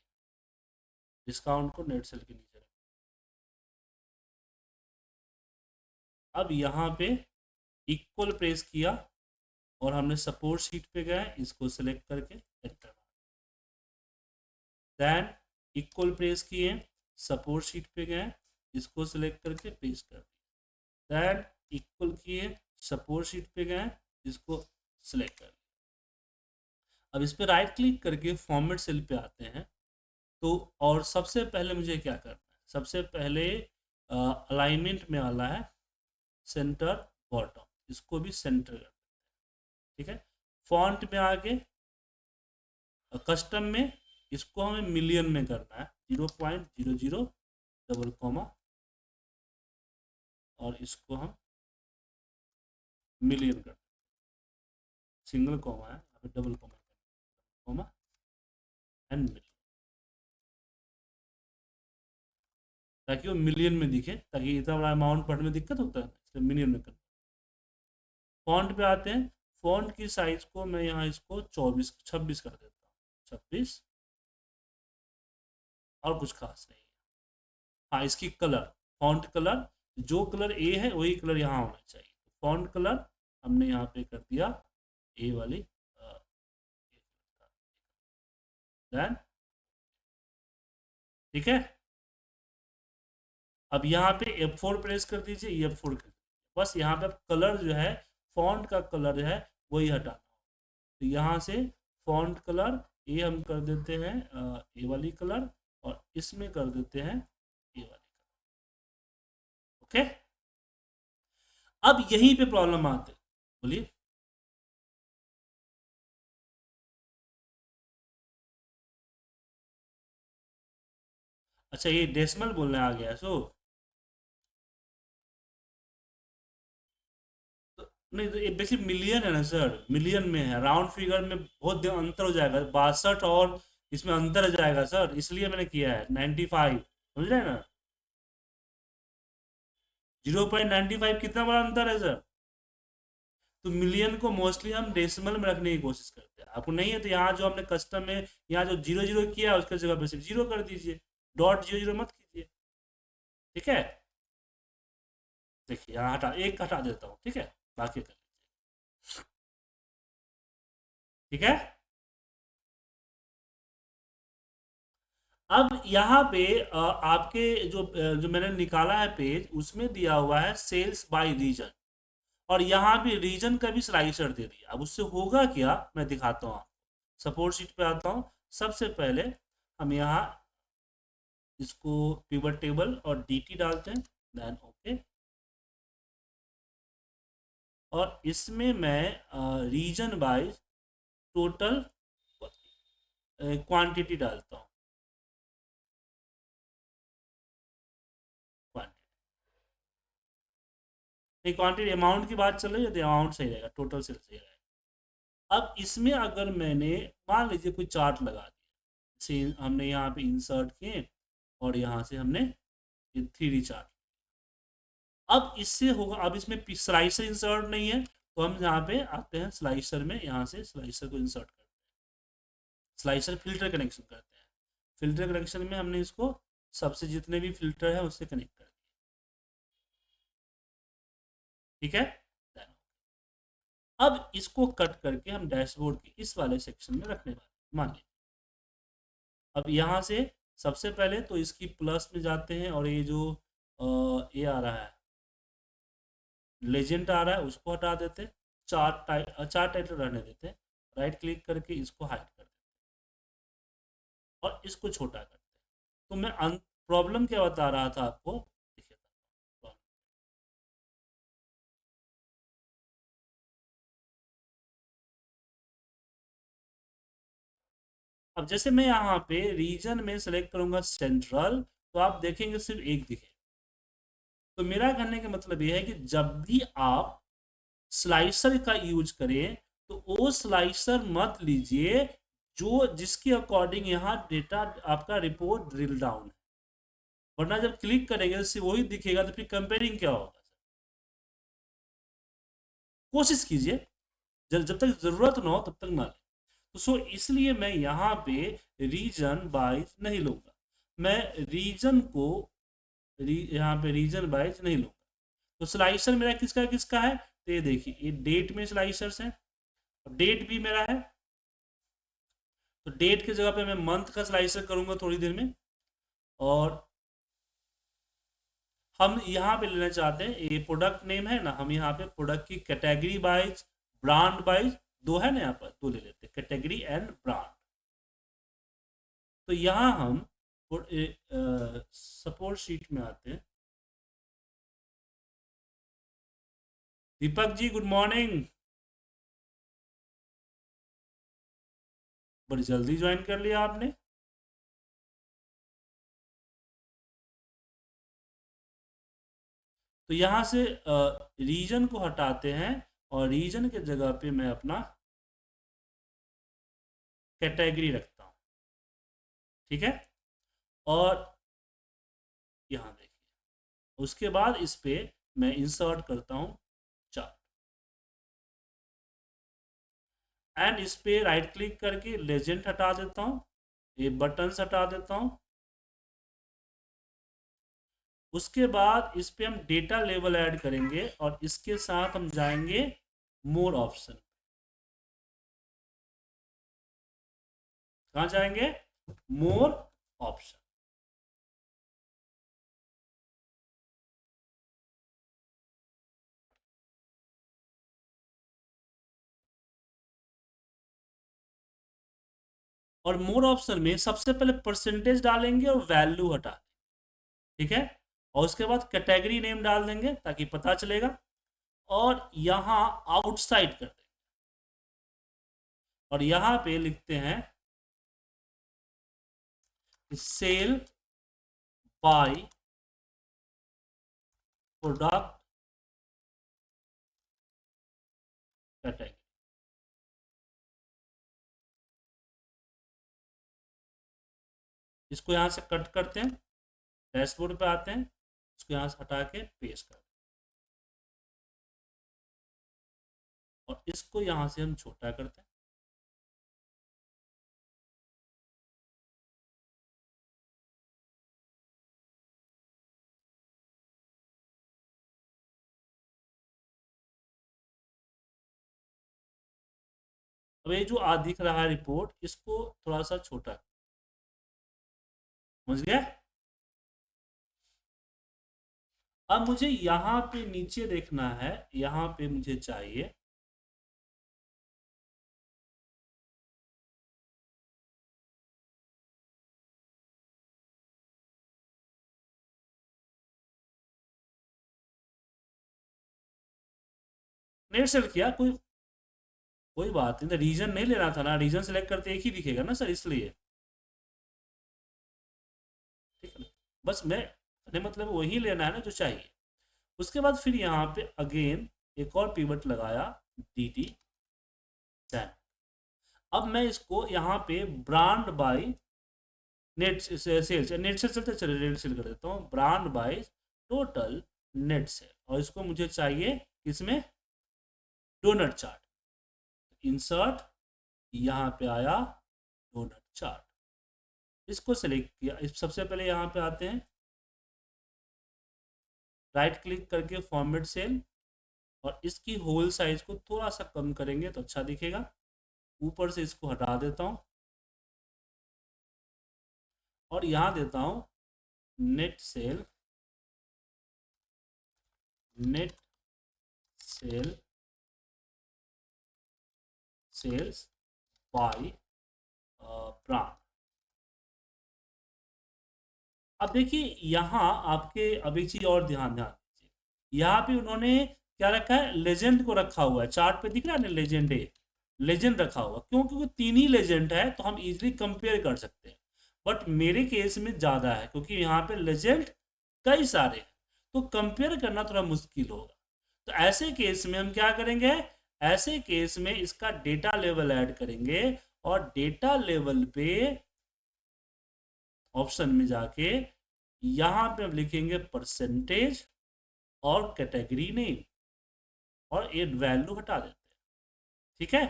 डिस्काउंट को नेट सेल के नीचे रख। अब यहाँ पे इक्वल प्रेस किया और हमने सपोर्ट शीट पे गए, इसको सिलेक्ट करके एंटर, देन इक्वल प्रेस किए, सपोर्ट शीट पे गए, इसको सिलेक्ट करके पेस्ट कर दिया, देन इक्वल किए, सपोर्ट शीट पे गए, इसको सिलेक्ट कर दिया। अब इस पे राइट क्लिक करके फॉर्मेट सेल पे आते हैं, तो और सबसे पहले मुझे क्या करना है, सबसे पहले अलाइनमेंट में वाला है सेंटर बॉटम, इसको भी सेंटर कर, ठीक है। फॉन्ट में आके कस्टम में इसको हमें मिलियन में करना है, 0.00 डबल कॉमा, और इसको हम मिलियन कर, सिंगल कॉमा है यहाँ पे, double comma, comma and million, ताकि वो मिलियन में दिखे, ताकि इतना बड़ा अमाउंट पढ़ने में दिक्कत होता है, इसलिए मिलियन में करना। फॉन्ट पे आते हैं, फॉन्ट की साइज को मैं यहाँ इसको 26 कर देता हूँ, 26, और कुछ खास नहीं है। हाँ, इसकी कलर, फॉन्ट कलर, जो कलर ए है वही कलर यहाँ होना चाहिए, फॉन्ट कलर हमने यहाँ पे कर दिया ए वाली, देन ठीक है। अब यहाँ पे F4 प्रेस कर दीजिए, F4 कर दीजिए, बस यहाँ पे कलर जो है, फॉन्ट का कलर है वही हटाना, तो यहाँ से फॉन्ट कलर ये हम कर देते हैं ए वाली कलर, और इसमें कर देते हैं ए वाली कलर, ओके। अब यहीं पे प्रॉब्लम आते, बोलिए। अच्छा, ये डेसिमल बोलने आ गया, सो तो, नहीं तो ये बेसिक मिलियन है ना सर, मिलियन में है, राउंड फिगर में बहुत अंतर हो जाएगा, 62 और इसमें अंतर हो जाएगा सर, इसलिए मैंने किया है 95, समझ रहे हैं ना, 0.95 कितना बड़ा अंतर है सर। तो मिलियन को मोस्टली हम डेसिमल में रखने की कोशिश करते हैं, आपको नहीं है तो यहाँ जो हमने कस्टम में यहाँ जो 00 किया है उसके जगह पे सिर्फ 0 कर दीजिए, डॉट 00 मत कीजिए, ठीक है। देखिए यहाँ हटा, एक हटा देता हूँ, ठीक है, बाकी कर लीजिए, ठीक है। अब यहाँ पे आपके जो मैंने निकाला है पेज, उसमें दिया हुआ है सेल्स बाय रीजन, और यहाँ भी रीजन का भी स्लाइसर दे दिया। अब उससे होगा क्या, मैं दिखाता हूँ आपको, सपोर्ट शीट पे आता हूँ, सबसे पहले हम यहाँ इसको पिवट टेबल और डीटी डालते हैं, देन ओके, और इसमें मैं रीजन वाइज टोटल क्वांटिटी डालता हूँ, क्वांटिटी, क्वांटिटी अमाउंट की बात चल रही है तो अमाउंट सही रहेगा, टोटल सेल सही रहेगा। अब इसमें अगर मैंने मान लीजिए कोई चार्ट लगा दिया, जैसे हमने यहाँ पे इंसर्ट किए और यहाँ से हमने 3D चार्ट, अब इससे होगा, अब इसमें स्लाइसर इंसर्ट नहीं है, तो हम यहाँ पे आते हैं स्लाइसर में, यहाँ से स्लाइसर को इंसर्ट करते हैं, स्लाइसर फिल्टर कनेक्शन करते हैं, फिल्टर कनेक्शन में हमने इसको सबसे जितने भी फिल्टर है उससे कनेक्ट कर दिया, ठीक है। अब इसको कट करके हम डैशबोर्ड के इस वाले सेक्शन में रखने वाले, मान लीजिए। अब यहाँ से सबसे पहले तो इसकी प्लस में जाते हैं, और ये जो ये आ रहा है, लेजेंड आ रहा है, उसको हटा देते, चार टाइटल रहने देते, राइट क्लिक करके इसको हाइड कर देते और इसको छोटा करते हैं, तो मैं प्रॉब्लम क्या बता रहा था आपको, देखिए। अब जैसे मैं यहाँ पे रीजन में सेलेक्ट करूंगा सेंट्रल, तो आप देखेंगे सिर्फ एक दिखे। तो मेरा कहने का मतलब यह है कि जब भी आप स्लाइसर का यूज करें तो वो स्लाइसर मत लीजिए जो जिसके अकॉर्डिंग यहाँ डेटा आपका रिपोर्ट ड्रिल डाउन है, वरना जब क्लिक करेंगे तो सिर्फ वही दिखेगा, तो फिर कंपेयरिंग क्या होगा। कोशिश कीजिए, जब जब तक जरूरत ना हो तब तक ना लें। तो सो इसलिए मैं यहाँ पे रीजन वाइज नहीं लूंगा, मैं रीजन को यहाँ पे रीजन वाइज नहीं लूंगा। तो स्लाइसर मेरा किसका किसका है, तो ये देखिए ये डेट में स्लाइसर्स है, अब डेट भी मेरा है। तो डेट की जगह पे मैं मंथ का स्लाइसर करूंगा थोड़ी देर में। और हम यहाँ पे लेना चाहते हैं, ये प्रोडक्ट नेम है ना, हम यहाँ पे प्रोडक्ट की कैटेगरी वाइज, ब्रांड वाइज, दो है ना यहाँ पर, दो ले लेते हैं, कैटेगरी एंड ब्रांड। तो यहाँ हम सपोर्ट शीट में आते हैं। दीपक जी गुड मॉर्निंग, बड़ी जल्दी ज्वाइन कर लिया आपने। तो यहाँ से रीजन को हटाते हैं और रीजन के जगह पे मैं अपना कैटेगरी रखता हूँ, ठीक है। और यहाँ देखिए, उसके बाद इस पे मैं इंसर्ट करता हूँ चार्ट, एंड इस पे राइट क्लिक करके लेजेंड हटा देता हूँ, ये बटन हटा देता हूँ। उसके बाद इस पे हम डेटा लेवल ऐड करेंगे और इसके साथ हम जाएंगे मोर ऑप्शन। कहाँ जाएंगे, मोर ऑप्शन। और मोर ऑप्शन में सबसे पहले परसेंटेज डालेंगे और वैल्यू हटा देंगे, ठीक है। और उसके बाद कैटेगरी नेम डाल देंगे ताकि पता चलेगा, और यहाँ आउटसाइड कर देंगे और यहाँ पे लिखते हैं सेल बाय प्रोडक्ट कैटेगरी। इसको यहाँ से कट करते हैं, डैशबोर्ड पे आते हैं, इसको यहाँ से हटा के पेस्ट कर दें और इसको यहाँ से हम छोटा करते हैं। अब ये जो दिख रहा है रिपोर्ट, इसको थोड़ा सा छोटा, समझ गया। अब मुझे यहाँ पे नीचे देखना है, यहाँ पे मुझे चाहिए नेट सेलेक्ट किया, कोई कोई बात नहीं, रीजन नहीं लेना था ना, रीजन सेलेक्ट करते एक ही दिखेगा ना सर, इसलिए ठीक है ना। बस मैं मतलब वही लेना है ना जो चाहिए। उसके बाद फिर यहाँ पे अगेन एक और पिवट लगाया, डी टी 10। अब मैं इसको यहाँ पे brand by net sales, net sale चलते चले, नेट सेल कर देता हूँ, brand by total net sale, और इसको मुझे चाहिए इसमें डोनट चार्ट। इंसर्ट, यहाँ पे आया डोनट चार्ट, इसको सेलेक्ट किया। सबसे पहले यहाँ पे आते हैं, राइट क्लिक करके फॉर्मेट सेल, और इसकी होल साइज को थोड़ा सा कम करेंगे तो अच्छा दिखेगा। ऊपर से इसको हटा देता हूँ और यहाँ देता हूँ net sale, net sale sales by brand. अब देखिए यहाँ आपके, अब एक चीज और ध्यान ध्यान दीजिए, यहाँ पे उन्होंने क्या रखा है, लेजेंड को रखा हुआ है, चार्ट पे दिख रहा है ना लेजेंड है, लेजेंड रखा हुआ, क्यों? क्योंकि तीन ही लेजेंड है तो हम इजीली कंपेयर कर सकते हैं। बट मेरे केस में ज्यादा है क्योंकि यहाँ पे लेजेंड कई सारे हैं, तो कंपेयर करना थोड़ा मुश्किल होगा। तो ऐसे केस में हम क्या करेंगे, ऐसे केस में इसका डेटा लेवल ऐड करेंगे, और डेटा लेवल पे ऑप्शन में जाके यहां पे हम लिखेंगे परसेंटेज और कैटेगरी नेम, और एक वैल्यू हटा देते हैं। ठीक है।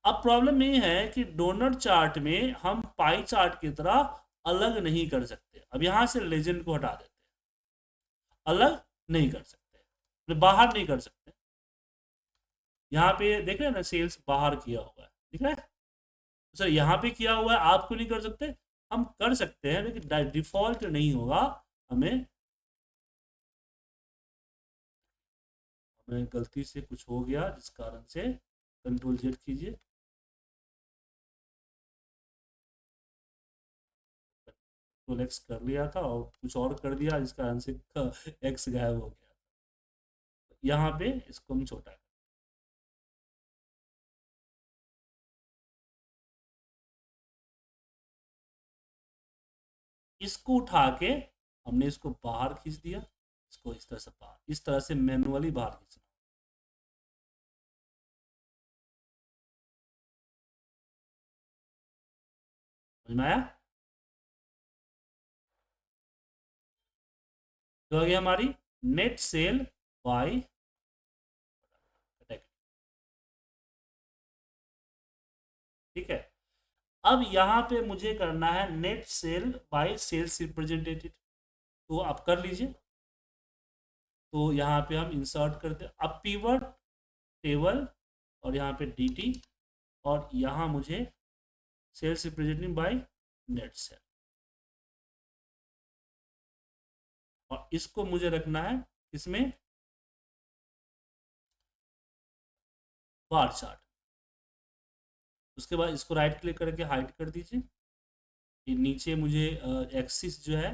अब प्रॉब्लम ये है कि डोनर चार्ट में हम पाई चार्ट की तरह अलग नहीं कर सकते। अब यहां से लेजेंड को हटा देते हैं, अलग नहीं कर सकते, मतलब बाहर नहीं कर सकते। यहाँ पे देख रहे हैं ना, सेल्स बाहर किया हुआ है, दिख रहा है सर, यहाँ पे किया हुआ है, आप क्यों नहीं कर सकते? हम कर सकते हैं लेकिन डिफॉल्ट नहीं होगा। हमें हमें गलती से कुछ हो गया जिस कारण से, कंट्रोल जेड कीजिए, कंट्रोल एक्स कर लिया था और कुछ और कर दिया जिस कारण से एक्स गायब हो गया। यहाँ पे इसको हम छोटा कर, इसको उठा के हमने इसको बाहर खींच दिया, इसको इस तरह से बाहर, इस तरह से मैनुअली बाहर खींचना। समझ में आया? तो आ गई हमारी नेट सेल बाय कैटेगरी। ठीक है। अब यहाँ पे मुझे करना है net sale by sales representative, तो आप कर लीजिए। तो यहाँ पे हम इंसर्ट करते हैं, अब पीवर्ड टेबल, और यहाँ पे dt, और यहाँ मुझे sales representative by net sale, और इसको मुझे रखना है इसमें बार चार्ट। उसके बाद इसको राइट क्लिक करके हाइड कर दीजिए। ये नीचे मुझे एक्सिस जो है,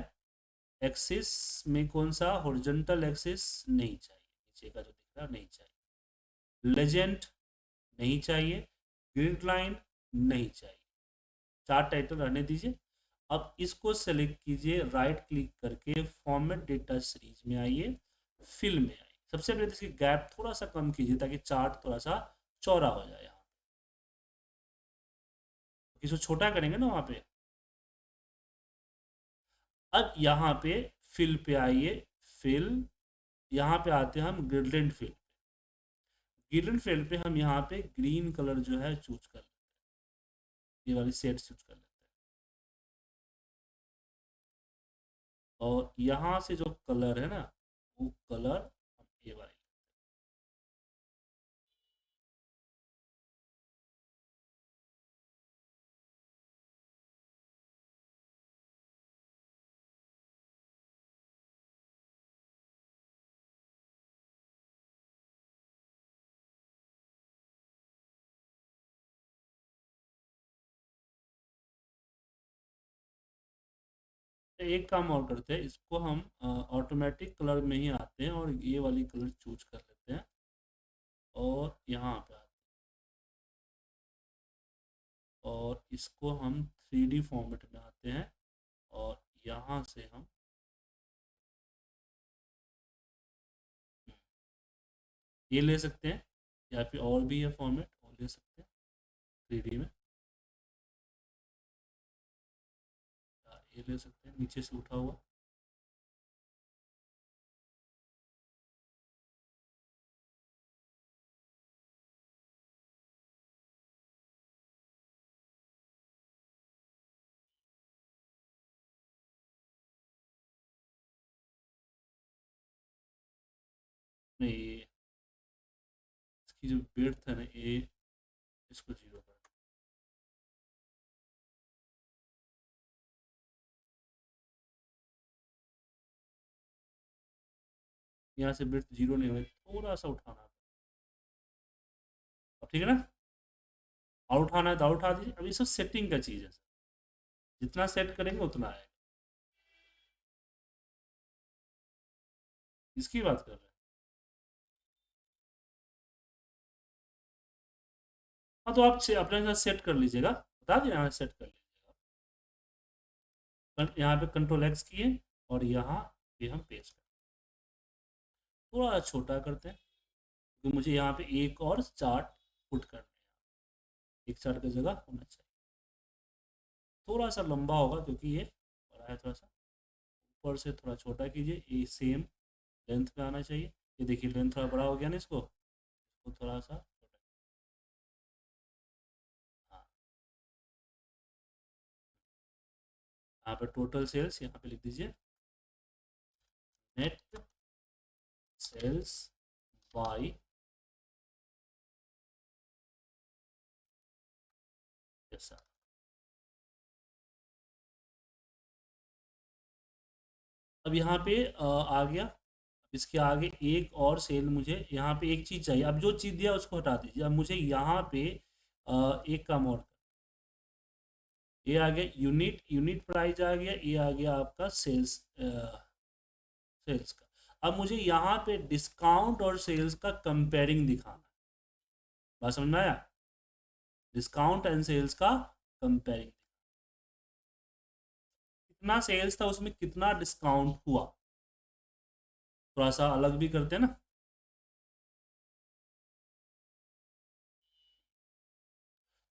एक्सिस में कौन सा, हॉरिजॉन्टल एक्सिस नहीं चाहिए, नीचे का जो दिख रहा है नहीं चाहिए, लेजेंड नहीं चाहिए, ग्रिड लाइन नहीं चाहिए, चार्ट टाइटल रहने दीजिए। अब इसको सेलेक्ट कीजिए, राइट क्लिक करके फॉर्मेट डेटा सीरीज में आइए, फिल में आइए। सबसे पहले तो इसकी गैप थोड़ा सा कम कीजिए ताकि चार्ट थोड़ा सा चौड़ा हो जाए। यहाँ इसको छोटा करेंगे ना वहाँ पे। अब यहाँ पे फिल पे आइए, फिल, यहाँ पे आते हैं हम ग्रेडियंट फिल, ग्रेडियंट फिल पे हम यहाँ पे ग्रीन कलर जो है चूज कर लेते हैं, ये वाली सेट चूज कर लेते हैं, और यहाँ से जो कलर है ना, वो कलर हम ये वाले, तो एक काम और करते हैं, इसको हम ऑटोमेटिक कलर में ही आते हैं और ये वाली कलर चूज कर लेते हैं, और यहाँ पे आते हैं, और इसको हम 3D फॉर्मेट में आते हैं, और यहाँ से हम ये ले सकते हैं, या फिर और भी है फॉर्मेट, और ले सकते हैं 3D में, या ये ले सकते हैं नीचे से उठा हुआ। नहीं, इसकी जो विड्थ है ना, ये इसको 0 कर, यहाँ से विड्थ 0 नहीं होगा, थोड़ा सा उठाना है। अब ठीक है ना, और उठाना है तो और उठा दीजिए। अब ये सब सेटिंग का चीज़ है, जितना सेट करेंगे उतना आएगा। इसकी बात कर रहे हैं? हाँ तो आप अपने साथ सेट कर लीजिएगा, बता दिया, यहाँ सेट कर लीजिएगा। यहाँ पे कंट्रोल एक्स किए और यहाँ पे हम पेस्ट करते हैं, थोड़ा छोटा करते हैं क्योंकि मुझे यहाँ पे एक और चार्ट पुट करना है, एक चार्ट की जगह होना चाहिए। थोड़ा सा लंबा होगा क्योंकि ये बड़ा है थोड़ा सा, ऊपर से थोड़ा छोटा कीजिए, ये सेम लेंथ पे आना चाहिए। ये देखिए लेंथ थोड़ा बड़ा हो गया ना, इसको थोड़ा सा छोटा। हाँ, यहाँ पे टोटल सेल्स यहाँ पे लिख दीजिए, नेट सेल्स बाई ऐसा। अब यहाँ पे आ गया। अब इसके आगे एक और सेल, मुझे यहाँ पे एक चीज़ चाहिए, अब जो चीज़ दिया उसको हटा दीजिए। अब मुझे यहाँ पे एक काम और, ये आ गया यूनिट, यूनिट प्राइस आ गया, ये आ गया आपका सेल्स, सेल्स का। अब मुझे यहाँ पे डिस्काउंट और सेल्स का कंपेयरिंग दिखाना है। बात समझ में आया? डिस्काउंट एंड सेल्स का कंपेयरिंग, कितना सेल्स था उसमें, कितना डिस्काउंट हुआ, थोड़ा सा अलग भी करते हैं ना।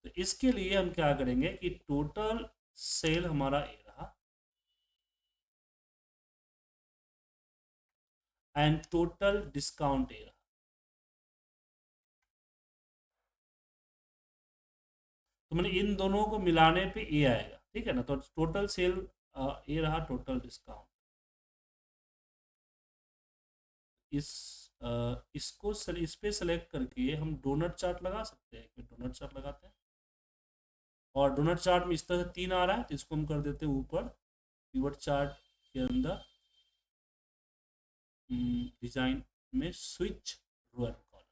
तो इसके लिए हम क्या करेंगे कि टोटल सेल हमारा ए रहा एंड टोटल डिस्काउंट ए रहा। तो मैंने इन दोनों को मिलाने पे ए आएगा, ठीक है ना। तो टोटल सेल ए रहा, टोटल डिस्काउंट। इस इसको इस पे सेलेक्ट करके हम डोनट चार्ट लगा सकते हैं, डोनट चार्ट लगाते हैं। और डोनट चार्ट में इस तरह से 3 आ रहा है, तो इसको हम कर देते हैं ऊपर पिवट चार्ट के अंदर डिजाइन में स्विच रो एंड कॉलम,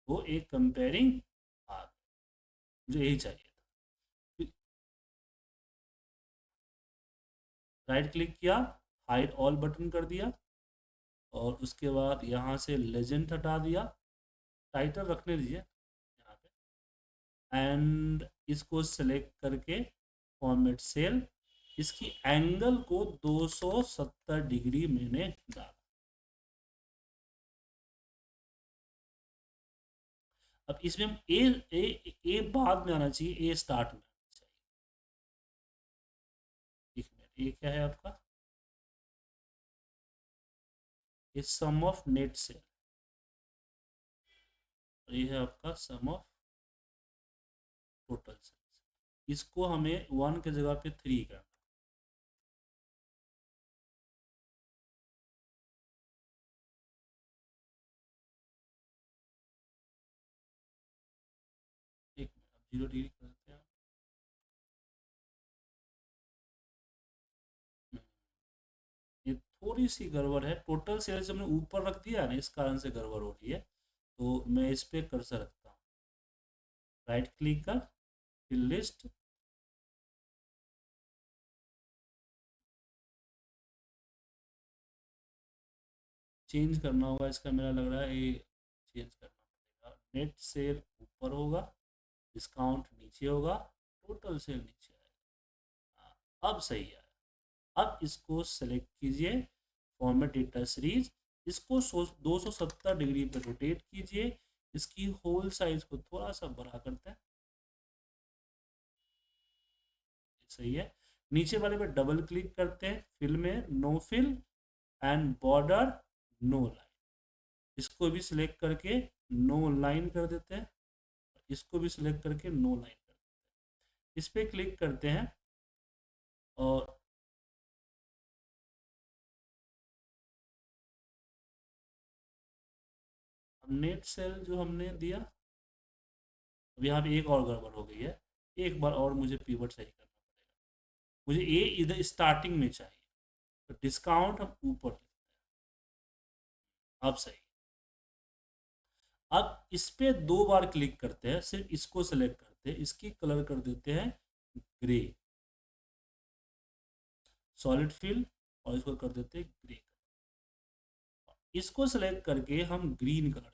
वो एक कंपेयरिंग आ गया। मुझे यही चाहिए था। राइट क्लिक किया, हाइड ऑल बटन कर दिया, और उसके बाद यहाँ से लेजेंड हटा दिया, टाइटल रखने दीजिए यहाँ पे, एंड इसको सेलेक्ट करके फॉर्मेट सेल, इसकी एंगल को 270 डिग्री मैंने डाला। अब इसमें हम ए बाद में आना चाहिए, ए स्टार्ट में आना चाहिए। एक मिनट, ये क्या है आपका, ये सम ऑफ नेट सेल, ये है आपका सम ऑफ टोटल सेल्स। इसको हमें 1 की जगह पे 3 करना। एक मिनट, अब 0 डिग्री कर देते हैं। हम्म, ये थोड़ी सी गड़बड़ है, टोटल सेल्स हमने ऊपर रख दिया है ना, इस कारण से गड़बड़ हो रही है। तो मैं इस पे कर्सर रखता हूँ, राइट क्लिक कर, फिर लिस्ट, चेंज करना होगा इसका, मेरा लग रहा है ये चेंज करना पड़ेगा। नेट सेल ऊपर होगा, डिस्काउंट नीचे होगा, टोटल सेल नीचे आएगा। हाँ, अब सही है। अब इसको सेलेक्ट कीजिए, फॉर्मेट डेटा सीरीज, इसको 270 डिग्री पर रोटेट कीजिए, इसकी होल साइज को थोड़ा सा बड़ा करते हैं, सही है। नीचे वाले पे डबल क्लिक करते हैं, फिल में no fill and border no line, इसको भी सिलेक्ट करके नो लाइन कर देते हैं, इसको भी सिलेक्ट करके नो लाइन कर देते हैं। इस पे क्लिक करते हैं और नेट सेल जो हमने दिया, अब यहाँ पे एक और गड़बड़ हो गई है, एक बार और मुझे पीवट सही करना पड़ेगा। मुझे ए इधर स्टार्टिंग में चाहिए, तो डिस्काउंट हम ऊपर लिखते हैं, अब सही। अब इस पे 2 बार क्लिक करते हैं, सिर्फ इसको सेलेक्ट करते हैं, इसकी कलर कर देते हैं ग्रे, सॉलिड फिल, और इसको कर देते हैं ग्रे। इसको सेलेक्ट करके हम ग्रीन कलर कर,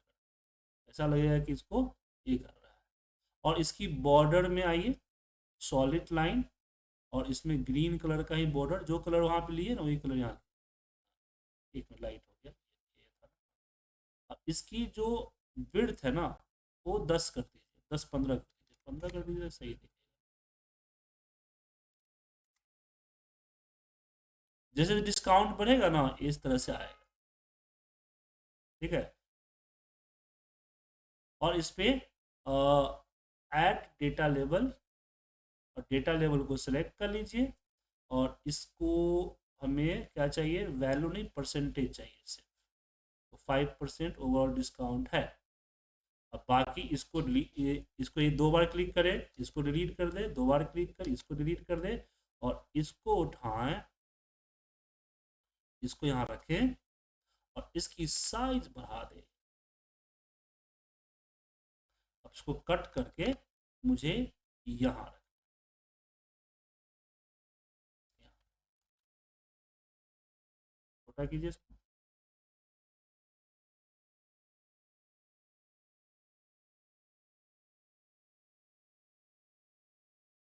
ऐसा लगेगा कि इसको ये कर रहा है। और इसकी बॉर्डर में आइए, सॉलिड लाइन, और इसमें ग्रीन कलर का ही बॉर्डर, जो कलर वहां पे लिए ना वही कलर यहाँ। एक मिनट, लाइट हो गया, ये था। अब इसकी जो विड्थ है ना वो 10 कर दीजिए, 10-15 कर दीजिए, 15 कर दीजिए, सही दिखेगा। जैसे डिस्काउंट बढ़ेगा ना इस तरह से आएगा। ठीक है। और इस पे ऐड डेटा लेवल, और डेटा लेवल को सिलेक्ट कर लीजिए। और इसको हमें क्या चाहिए, वैल्यू नहीं परसेंटेज चाहिए सिर्फ। तो 5% ओवरऑल डिस्काउंट है। अब बाकी इसको इसको ये 2 बार क्लिक करें, इसको डिलीट कर दे, 2 बार क्लिक कर, इसको डिलीट कर दे, और इसको उठाएं, इसको यहाँ रखें, और इसकी साइज बढ़ा दें। अब इसको कट करके मुझे यहाँ रखें, छोटा कीजिए इसको।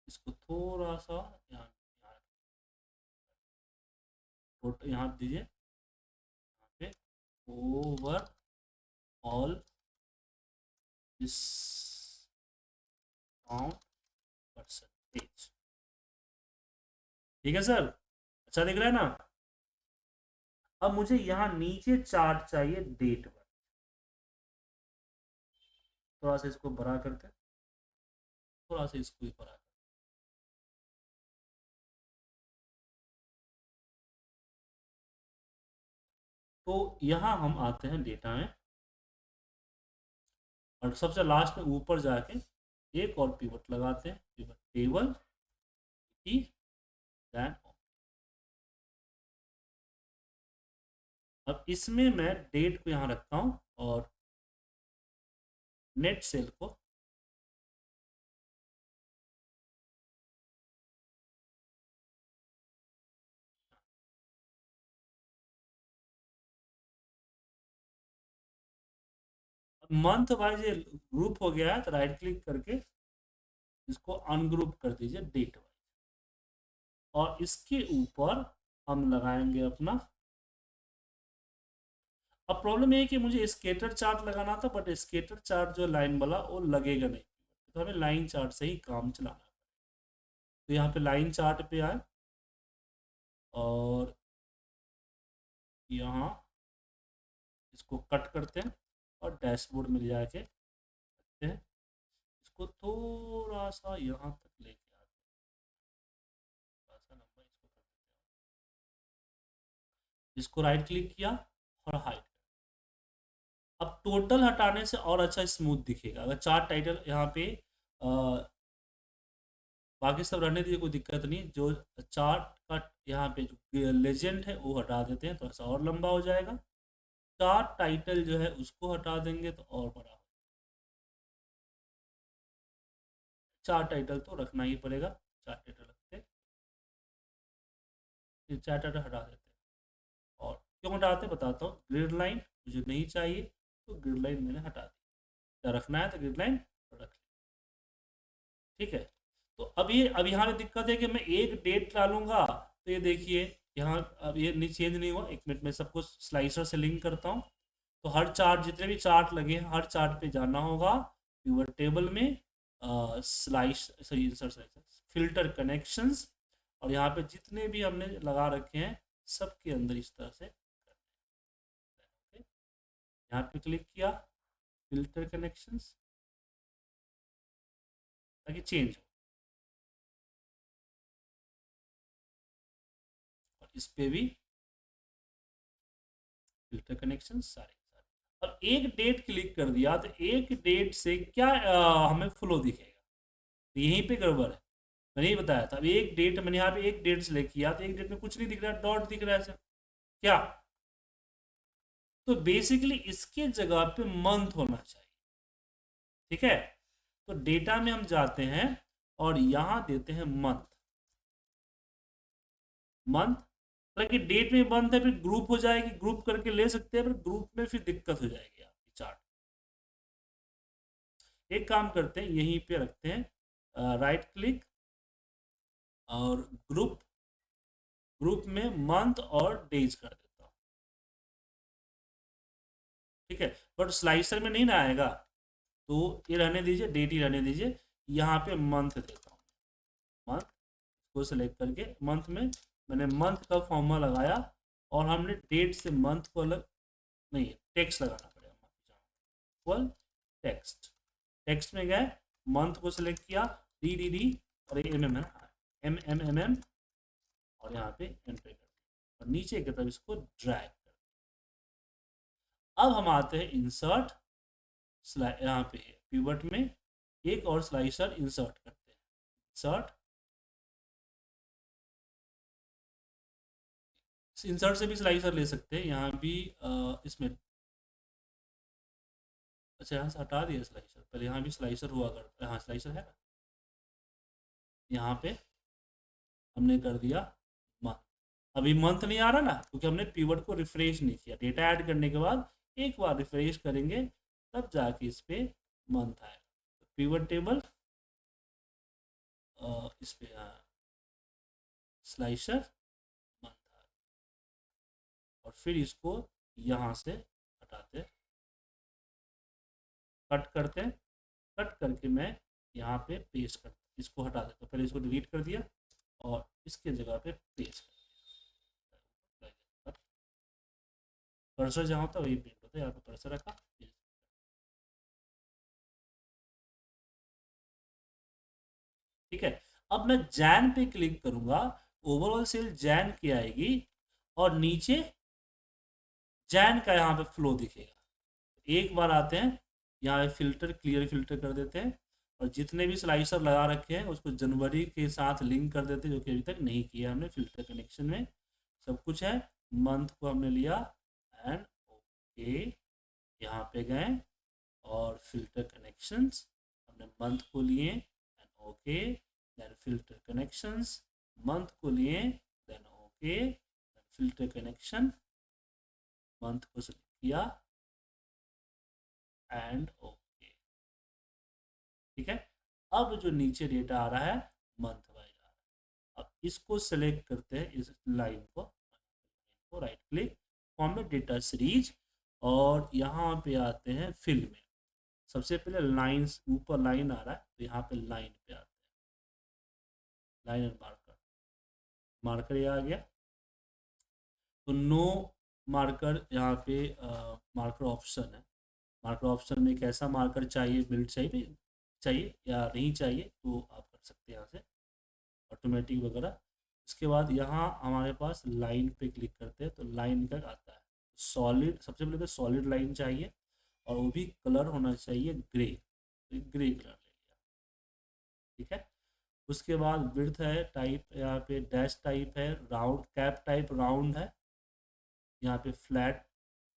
इसको थोड़ा सा यहाँ यहाँ दीजिए, यहाँ पे ओवर ऑल डिस्काउंट परसेंटेज। ठीक है सर, अच्छा दिख रहा है ना। अब मुझे यहाँ नीचे चार्ट चाहिए डेट पर, थोड़ा सा इसको बड़ा करते, थोड़ा सा इसको भी बड़ा करते। तो यहाँ हम आते हैं डेटा में, और सबसे लास्ट में ऊपर जाके एक और पिवट लगाते हैं, पिवट टेबल की दैन। अब इसमें मैं डेट को यहाँ रखता हूँ, और नेट सेल को मंथ वाइज ग्रुप हो गया है, तो राइट क्लिक करके इसको अनग्रुप कर दीजिए डेट वाइज। और इसके ऊपर हम लगाएंगे अपना। अब प्रॉब्लम ये है कि मुझे स्केटर चार्ट लगाना था, बट स्केटर चार्ट जो लाइन वाला वो लगेगा नहीं, तो हमें लाइन चार्ट से ही काम चलाना है। तो यहाँ पे लाइन चार्ट पे आए, और यहाँ इसको कट करते हैं, और डैशबोर्ड में ले जाके रखते हैं। इसको थोड़ा सा यहाँ तक लेके आते हैं, थोड़ा सा नंबर इसको कर देते हैं। इसको राइट क्लिक किया और हाइड। अब टोटल हटाने से और अच्छा स्मूथ दिखेगा। अगर चार्ट टाइटल यहाँ पे बाकी सब रहने दीजिए, कोई दिक्कत नहीं। जो चार्ट का यहाँ पे जो लेजेंड है वो हटा देते हैं, थोड़ा सा और लंबा हो जाएगा। चार्ट टाइटल जो है उसको हटा देंगे तो और बड़ा हो। चार्ट टाइटल तो रखना ही पड़ेगा, चार्ट टाइटल रखते, फिर चार्ट टाइटल हटा देते हैं। और क्यों हटाते बताता हूँ। ग्रिड लाइन मुझे नहीं चाहिए, तो ग्रिड लाइन मैंने हटा दी। क्या रखना है तो ग्रिड लाइन रख ली। ठीक है। तो अब यहाँ पे दिक्कत है कि मैं एक डेट डालूंगा, तो ये देखिए यहाँ अब ये नहीं, चेंज नहीं हुआ। 1 मिनट में सबको स्लाइसर से लिंक करता हूँ। तो हर चार्ट, जितने भी चार्ट लगे हैं, हर चार्ट पे जाना होगा व्यूअर टेबल में, स्लाइस सही फिल्टर कनेक्शंस, और यहाँ पे जितने भी हमने लगा रखे हैं सबके अंदर इस तरह से करते हैं। यहाँ पे क्लिक किया, फिल्टर कनेक्शंस, ताकि चेंज हो। और इस पे भी फिल्टर कनेक्शन सारे सारे। अब एक डेट क्लिक कर दिया तो एक डेट से क्या हमें फ्लो दिखेगा, तो यहीं पे गड़बड़ है। मैंने ही बताया था। अब एक डेट, मैंने यहाँ पे एक डेट सेलेक्ट किया तो एक डेट में कुछ नहीं दिख रहा है, डॉट दिख रहा है सर। क्या? तो बेसिकली इसके जगह पे मंथ होना चाहिए। ठीक है। तो डेटा में हम जाते हैं और यहाँ देते हैं मंथ। मंथ हालांकि डेट में बंद है, फिर ग्रुप हो जाएगी, ग्रुप करके ले सकते हैं, पर ग्रुप में फिर दिक्कत हो जाएगी आपकी चार्ट। एक काम करते हैं, यहीं पे रखते हैं, राइट क्लिक और ग्रुप, ग्रुप में मंथ और डेज कर देता हूँ। ठीक है, बट स्लाइसर में नहीं ना आएगा, तो ये रहने दीजिए, डेट ही रहने दीजिए। यहाँ पे मंथ देता हूँ, मंथ को सेलेक्ट करके मंथ में मैंने मंथ का फॉर्मूला लगाया, और हमने डेट से मंथ को अलग नहीं, टेक्स्ट लगाना पड़ेगा, इक्वल टेक्स्ट, टेक्स्ट में गए, मंथ को सिलेक्ट किया, डी डी डी और M M M M M M, और यहाँ पे एंटर कर, और नीचे की तरफ इसको ड्रैग कर। अब हम आते हैं इंसर्ट, यहाँ पे पिवट में एक और स्लाइसर इंसर्ट करते हैं, इंसर्ट, इंसर्ट से भी स्लाइसर ले सकते हैं, यहाँ भी इसमें, अच्छा यहाँ से हटा दिया स्लाइसर, पहले यहाँ भी स्लाइसर हुआ करता, हाँ स्लाइसर है ना, यहाँ पे हमने कर दिया मंथ। अभी मंथ नहीं आ रहा ना, क्योंकि हमने पिवट को रिफ्रेश नहीं किया, डेटा ऐड करने के बाद एक बार रिफ्रेश करेंगे तब जाके इस पे मंथ आएगा। तो पिवट टेबल, इस पे स्लाइसर मंथ आ, और फिर इसको यहाँ से हटाते, कट करते हैं, कट करके मैं यहाँ पे पेस्ट कर, इसको हटा देता हूँ, पहले इसको डिलीट कर दिया और इसके जगह पे पेस्ट कर दिया, कर्सर जहाँ होता है वही पेंट होता है, यहाँ पे कर्सर रखा। ठीक है, अब मैं जैन पे क्लिक करूंगा, ओवरऑल सेल जैन की आएगी, और नीचे जैन का यहाँ पे फ्लो दिखेगा। एक बार आते हैं यहाँ पे फिल्टर, क्लियर फिल्टर कर देते हैं, और जितने भी स्लाइसर लगा रखे हैं उसको जनवरी के साथ लिंक कर देते हैं, जो कि अभी तक नहीं किया हमने फिल्टर कनेक्शन में, सब कुछ है। मंथ को हमने लिया एंड ओके, यहाँ पे गए और फिल्टर कनेक्शंस, हमने मंथ को लिए and okay, then filter connections, month को लिए then okay, filter connection, month को सेलेक्ट किया एंड ओके। ठीक है, अब जो नीचे डेटा आ रहा है मंथ वाइज आ रहा है। अब इसको सेलेक्ट करते हैं, इस लाइन को right click, format data series, और यहाँ पे आते हैं फिल में, सबसे पहले लाइंस, ऊपर लाइन आ रहा है तो यहाँ पे लाइन पे आते हैं, लाइन एंड मार्कर, मार्कर ये आ गया, तो नो मार्कर यहाँ पे मार्कर ऑप्शन है, मार्कर ऑप्शन में कैसा मार्कर चाहिए, बिल्ड चाहिए, चाहिए या नहीं चाहिए, तो आप कर सकते हैं यहाँ से ऑटोमेटिक वगैरह। इसके बाद यहाँ हमारे पास लाइन पे क्लिक करते हैं, तो लाइन का आता है सॉलिड, सबसे पहले तो सॉलिड लाइन चाहिए, और वो भी कलर होना चाहिए ग्रे, तो ग्रे कलर ले लिया। ठीक है, उसके बाद विड्थ है, टाइप यहाँ पे डैश टाइप है, राउंड कैप टाइप राउंड है, यहाँ पे फ्लैट,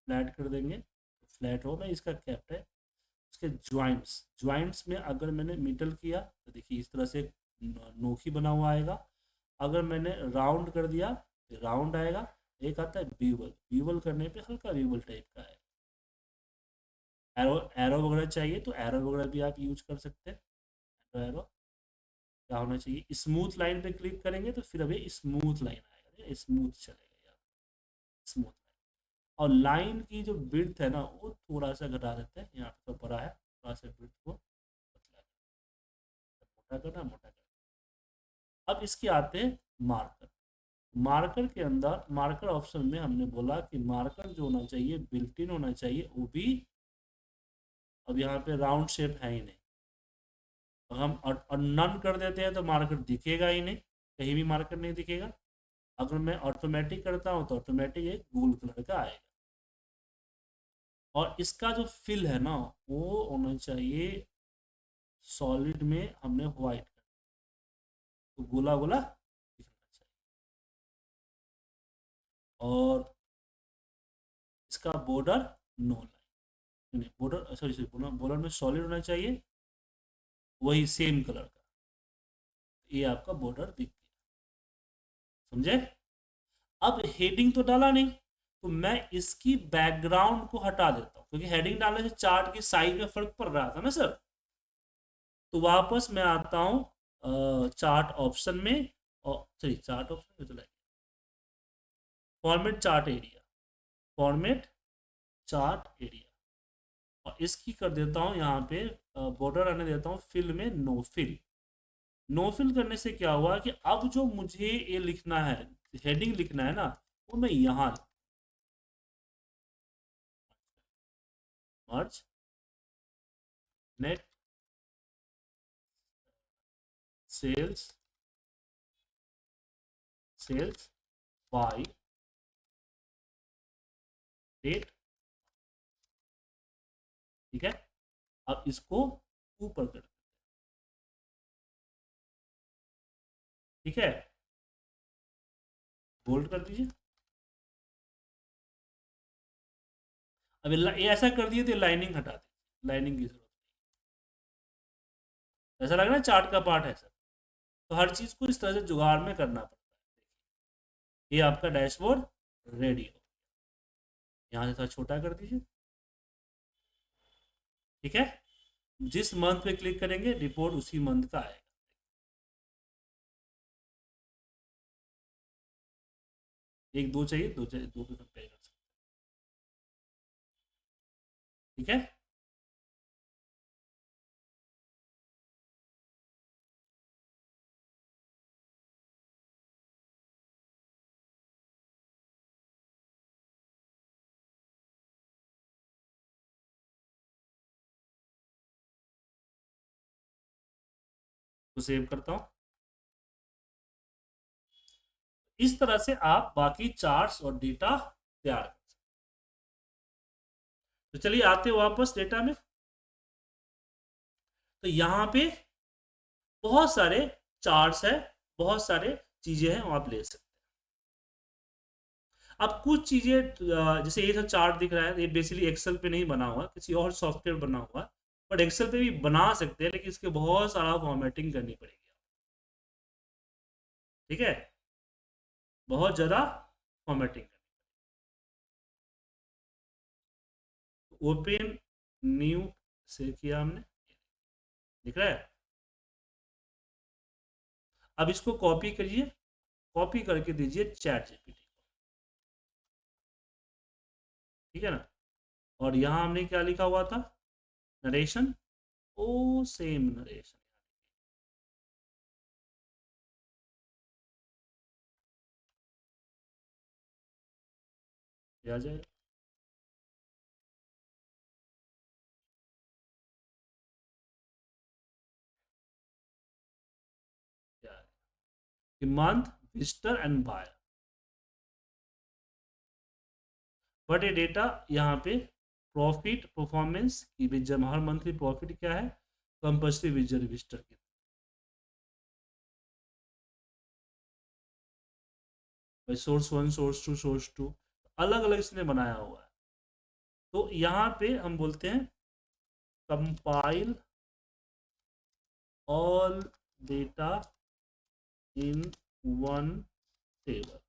फ्लैट कर देंगे, फ्लैट हो मैं इसका कैप टाइप। उसके ज्वाइंट्स, ज्वाइंट्स में अगर मैंने मिडल किया तो देखिए इस तरह से नोकी बना हुआ आएगा, अगर मैंने राउंड कर दिया तो राउंड आएगा। एक आता है बीवल, बीवल करने पे हल्का बीवल टाइप का है। एरो, एरो वगैरह चाहिए तो एरो वगैरह भी आप यूज कर सकते हैं। एरो, एरो क्या होना चाहिए, स्मूथ लाइन पे क्लिक करेंगे तो फिर अभी स्मूथ लाइन आएगा, स्मूथ चलेगा यार, स्मूथ लाइन। और लाइन की जो विड्थ है ना वो थोड़ा सा घटा देते हैं, यहाँ पे तो बड़ा है, थोड़ा सा विड्थ को पतला मोटा करना, मोटा करना। अब इसके आते हैं मार्कर, मार्कर के अंदर मार्कर ऑप्शन में हमने बोला कि मार्कर जो होना चाहिए बिल्ट इन होना चाहिए, वो भी अब यहाँ पे राउंड शेप है ही नहीं, तो हम और नन कर देते हैं तो मार्कर दिखेगा ही नहीं, कहीं भी मार्कर नहीं दिखेगा। अगर मैं ऑटोमेटिक करता हूँ तो ऑटोमेटिक एक गोल कलर का आएगा, और इसका जो फिल है ना वो होना चाहिए सॉलिड में, हमने व्हाइट कर, तो गोला गोला दिखना चाहिए। और इसका बॉर्डर नो लाइन, नहीं बॉर्डर, सॉरी सॉरी, बॉर्डर में सॉलिड होना चाहिए, वही सेम कलर का, ये आपका बॉर्डर दिख गया, समझे। अब हेडिंग तो डाला नहीं, तो मैं इसकी बैकग्राउंड को हटा देता हूँ, क्योंकि हेडिंग डालने से चार्ट की साइज में फर्क पड़ रहा था ना सर। तो वापस मैं आता हूँ चार्ट ऑप्शन में, और सॉरी चार्ट ऑप्शन में, तो format chart area, format chart area, और इसकी कर देता हूँ यहाँ पे बॉर्डर आने देता हूँ फिल में नो फिल। नो फिल करने से क्या हुआ कि अब जो मुझे ये लिखना है, हेडिंग लिखना है ना, वो मैं यहाँ merge net sales sales by date, ठीक है। अब इसको ऊपर कर, ठीक है, बोल्ड कर दीजिए। अब ये ऐसा कर दिए तो लाइनिंग हटा दी, लाइनिंग की जरूरत नहीं। ऐसा लग रहा है चार्ट का पार्ट है सर। तो हर चीज को इस तरह से जुगाड़ में करना पड़ता है। ये आपका डैशबोर्ड रेडी हो, यहाँ से थोड़ा छोटा कर दीजिए, ठीक है। जिस मंथ पे क्लिक करेंगे रिपोर्ट उसी मंथ का आएगा। एक दो चाहिए, दो चाहिए, दो पे कंपेयर कर सकते हैं, ठीक है। तो सेव करता हूँ। इस तरह से आप बाकी चार्ट्स और डेटा तैयार कर सकते हैं। तो चलिए आते वापस डेटा में। तो यहाँ पे बहुत सारे चार्ट्स है, बहुत सारे चीजें हैं, वो आप ले सकते हैं। अब कुछ चीजें जैसे ये जो चार्ट दिख रहा है, ये बेसिकली एक्सेल पे नहीं बना हुआ, किसी और सॉफ्टवेयर बना हुआ है। बट एक्सेल पे भी बना सकते हैं, लेकिन इसके बहुत सारा फॉर्मेटिंग करनी पड़ेगी, ठीक है, बहुत ज़्यादा फॉर्मेटिंग। ओपन न्यू से किया हमने, दिख रहा है। अब इसको कॉपी करिए, कॉपी करके दीजिए चैट जीपीटी, ठीक है ना। और यहाँ हमने क्या लिखा हुआ था, नरेशन, ओ सेम नरेशन, आ जाएगा क्या है? कि month, visitor and buyer, but ये डेटा यहाँ पे प्रॉफिट परफॉर्मेंस की भी, जब हर मंथली प्रॉफिट क्या है, कंपल्सरी विजिटर की, भाई source one, source two, source two, अलग अलग इसने बनाया हुआ है। तो यहाँ पे हम बोलते हैं compile all data in one table.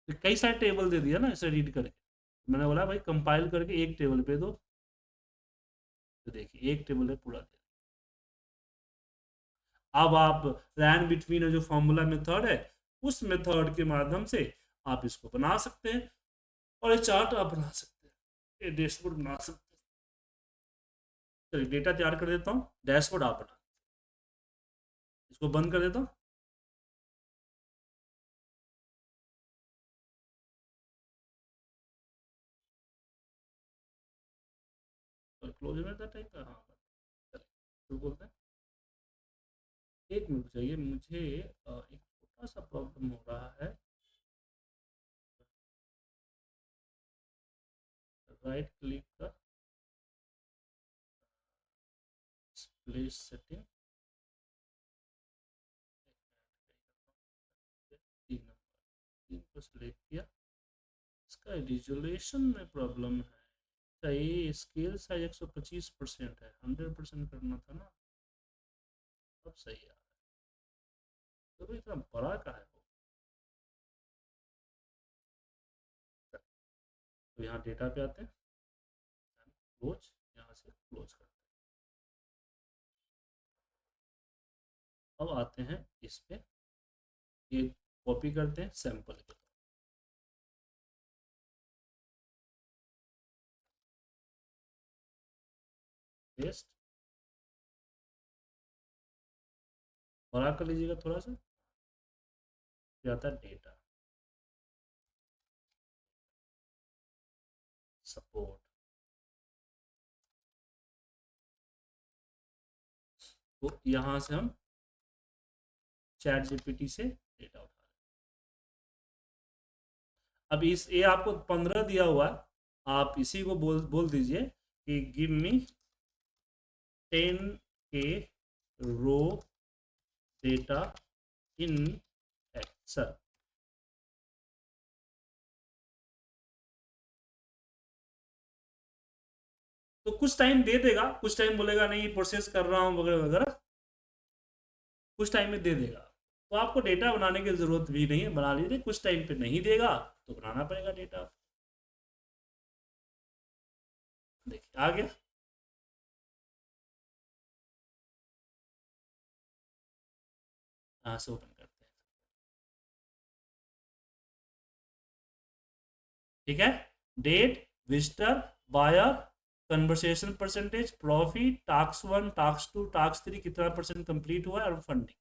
तो कई सारे टेबल दे दिया ना इसे रीड करके, मैंने बोला भाई कंपाइल करके एक टेबल पे दो, तो देखिए एक टेबल है पूरा दे। अब आप रैन बिटवीन जो फॉर्मूला मेथड है, उस मेथड के माध्यम से आप इसको बना सकते हैं, और ये चार्ट आप बना सकते हैं, ये डैशबोर्ड बना सकते हैं। चलिए डेटा तैयार कर देता हूँ, डैशबोर्ड आप बना, इसको बंद कर देता हूँ, क्लोज में था टाइप का, हाँ। चलिए शुरू बोलते हैं। एक मिनट चाहिए मुझे, एक छोटा सा प्रॉब्लम हो रहा है। राइट क्लिक का प्लेस सेटिंग, तीन नंबर, तीन को सिलेक्ट किया, इसका रिजोल्यूशन में प्रॉब्लम है। ये स्केल साइज 125% है, 100% करना था ना, अब सही है। तो भाई इतना बड़ा का है वो। तो यहाँ डेटा पे आते हैं, क्लोज, यहाँ से क्लोज करते हैं। अब आते हैं इस पे, ये कॉपी करते हैं सैंपल के, पेस्ट, बड़ा कर लीजिएगा थोड़ा सा, फिर आता है डेटा सपोर्ट। तो यहाँ से हम चैट जीपीटी से डेटा उठा रहे हैं। अब इस, ये आपको 15 दिया हुआ है, आप इसी को बोल बोल दीजिए कि give me 10K row data in Excel. तो कुछ टाइम दे देगा, कुछ टाइम बोलेगा नहीं प्रोसेस कर रहा हूँ वगैरह वगैरह, कुछ टाइम में दे देगा। तो आपको डेटा बनाने की जरूरत भी नहीं है, बना लीजिए। कुछ टाइम पे नहीं देगा तो बनाना पड़ेगा डेटा। देखिए आ गया। यहाँ से ओपन करते हैं, ठीक है। Date, visitor, buyer, conversation percentage, profit, task 1, task 2, task 3 कितना परसेंट कंप्लीट हुआ है, और फंडिंग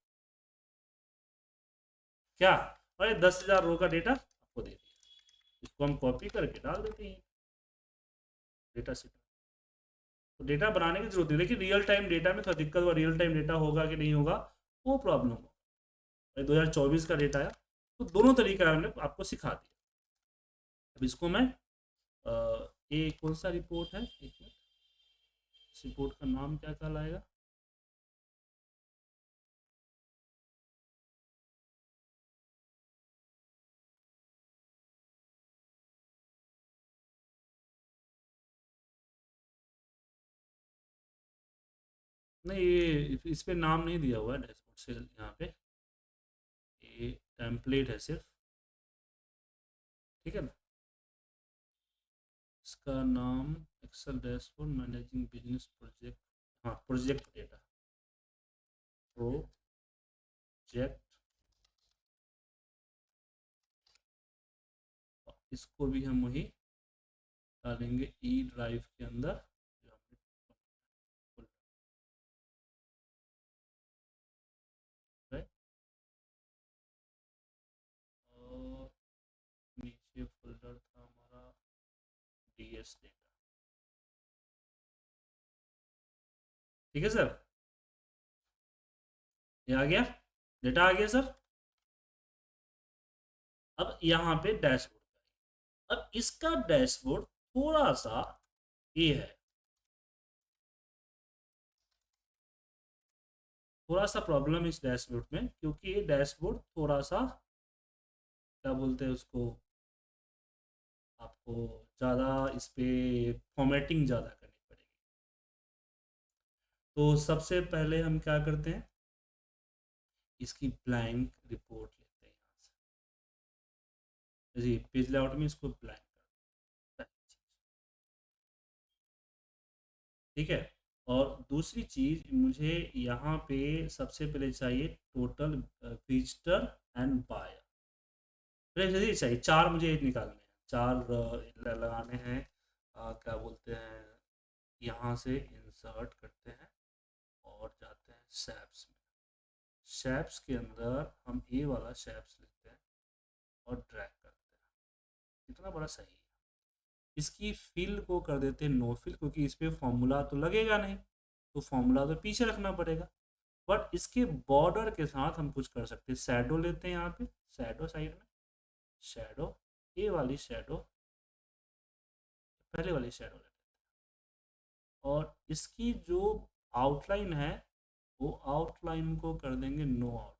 क्या। अरे 10,000 रो का डेटा आपको दे दिया, इसको हम कॉपी करके डाल देते हैं डेटा सेट। तो डेटा बनाने की जरूरत है, लेकिन रियल टाइम डेटा में थोड़ा दिक्कत हुआ, रियल टाइम डेटा होगा कि नहीं होगा वो प्रॉब्लम होगा। 2024 का डेटा है, तो दोनों तरीका हमने आपको सिखा दिया। अब इसको मैं ये कौन सा रिपोर्ट है, एक मिनट, इस रिपोर्ट का नाम क्या कहलाएगा, नहीं ये इस पे नाम नहीं दिया हुआ है डैशबोर्ड से, यहाँ पे ये टेम्पलेट है सिर्फ, ठीक है ना। इसका नाम Excel dashboard managing business project, हाँ प्रोजेक्ट डेटा, प्रोजेक्ट। इसको भी हम वही डालेंगे ई ड्राइव के अंदर, जो हमने है। और नीचे फोल्डर था हमारा डीएस डेटा, ठीक है सर, ये आ गया, डेटा आ गया सर। अब यहाँ पे डैशबोर्ड, अब इसका डैशबोर्ड थोड़ा सा ये है, थोड़ा सा प्रॉब्लम इस डैशबोर्ड में, क्योंकि ये डैशबोर्ड थोड़ा सा क्या बोलते हैं उसको, आपको ज़्यादा इस पे फॉर्मेटिंग ज़्यादा करनी पड़ेगी। तो सबसे पहले हम क्या करते हैं, इसकी ब्लैंक रिपोर्ट लेते हैं यहाँ से, जी पेज लेआउट में इसको ब्लैंक करते हैं, ठीक है। और दूसरी चीज़ मुझे यहाँ पे सबसे पहले चाहिए टोटल विजिटर एंड बायर, पहले चाहिए चार, मुझे निकालने हैं चार, लगाने हैं, क्या बोलते हैं, यहाँ से इंसर्ट करते हैं और जाते हैं शैप्स में। शैप्स के अंदर हम ए वाला शैप्स लेते हैं और ड्रैग करते हैं, कितना बड़ा सही है। इसकी फिल को कर देते हैं नो फिल, क्योंकि इस पर फॉर्मूला तो लगेगा नहीं, तो फॉर्मूला तो पीछे रखना पड़ेगा। बट इसके बॉर्डर के साथ हम कुछ कर सकते हैं, शैडो लेते हैं यहाँ पे, शैडो साइड में, शैडो, ए वाली शैडो, पहले वाली शैडो लेते हैं, और इसकी जो आउटलाइन है वो आउटलाइन को कर देंगे नो आउट,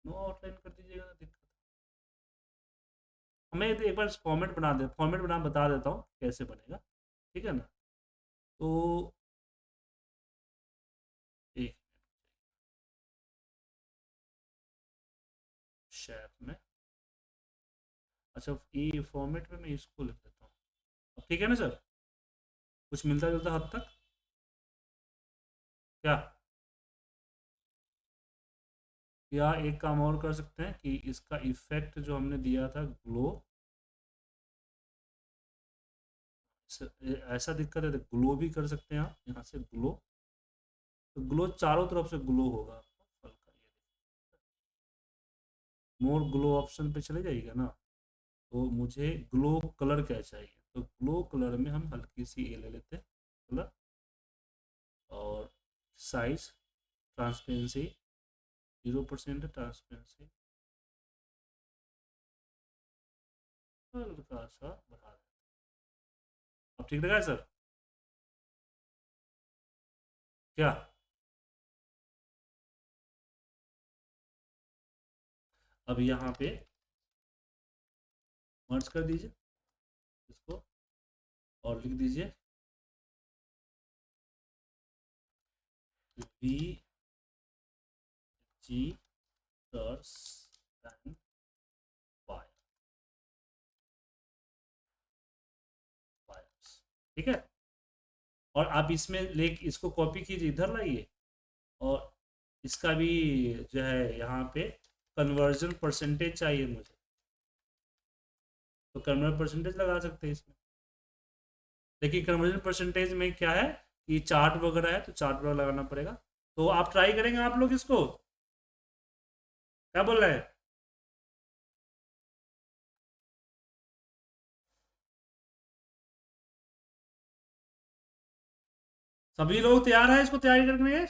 नो आउटलाइन कर दीजिएगा तो दिक्कत। हमें एक बार फॉर्मेट बना दे, फॉर्मेट बना बता देता हूँ कैसे बनेगा, ठीक है ना। तो एक शैप में। अच्छा ये फॉर्मेट में मैं इसको लिख देता हूँ। अब ठीक है ना सर, कुछ मिलता जुलता हद तक क्या? या एक काम और कर सकते हैं कि इसका इफेक्ट जो हमने दिया था ग्लो, ऐसा दिक्कत है तो ग्लो भी कर सकते हैं आप यहाँ से ग्लो, तो ग्लो चारों तरफ से ग्लो होगा आपको हल्का। ये मोर ग्लो ऑप्शन पे चले जाइएगा ना, तो मुझे ग्लो कलर क्या चाहिए, तो ग्लो कलर में हम हल्की सी ये ले लेते हैं कलर, और साइज ट्रांसपेरेंसी 0% है, ट्रांसपेरेंसी हल्का सा बढ़ा दें। अब ठीक लगा है सर क्या? अब यहाँ पे मर्ज कर दीजिए इसको और लिख दीजिए वी जी टर्स एंड वायर्स, ठीक है। और आप इसमें ले इसको कॉपी कीजिए, इधर लाइए, और इसका भी जो है यहाँ पे कन्वर्जन परसेंटेज चाहिए मुझे, तो कन्वर्जन परसेंटेज लगा सकते हैं इसमें। लेकिन कन्वर्जन परसेंटेज में क्या है कि चार्ट वगैरह है, तो चार्ट वगैरह लगाना पड़ेगा। तो आप ट्राई करेंगे आप लोग इसको, क्या बोल रहे हैं? सभी लोग तैयार है इसको तैयारी करने के लिए?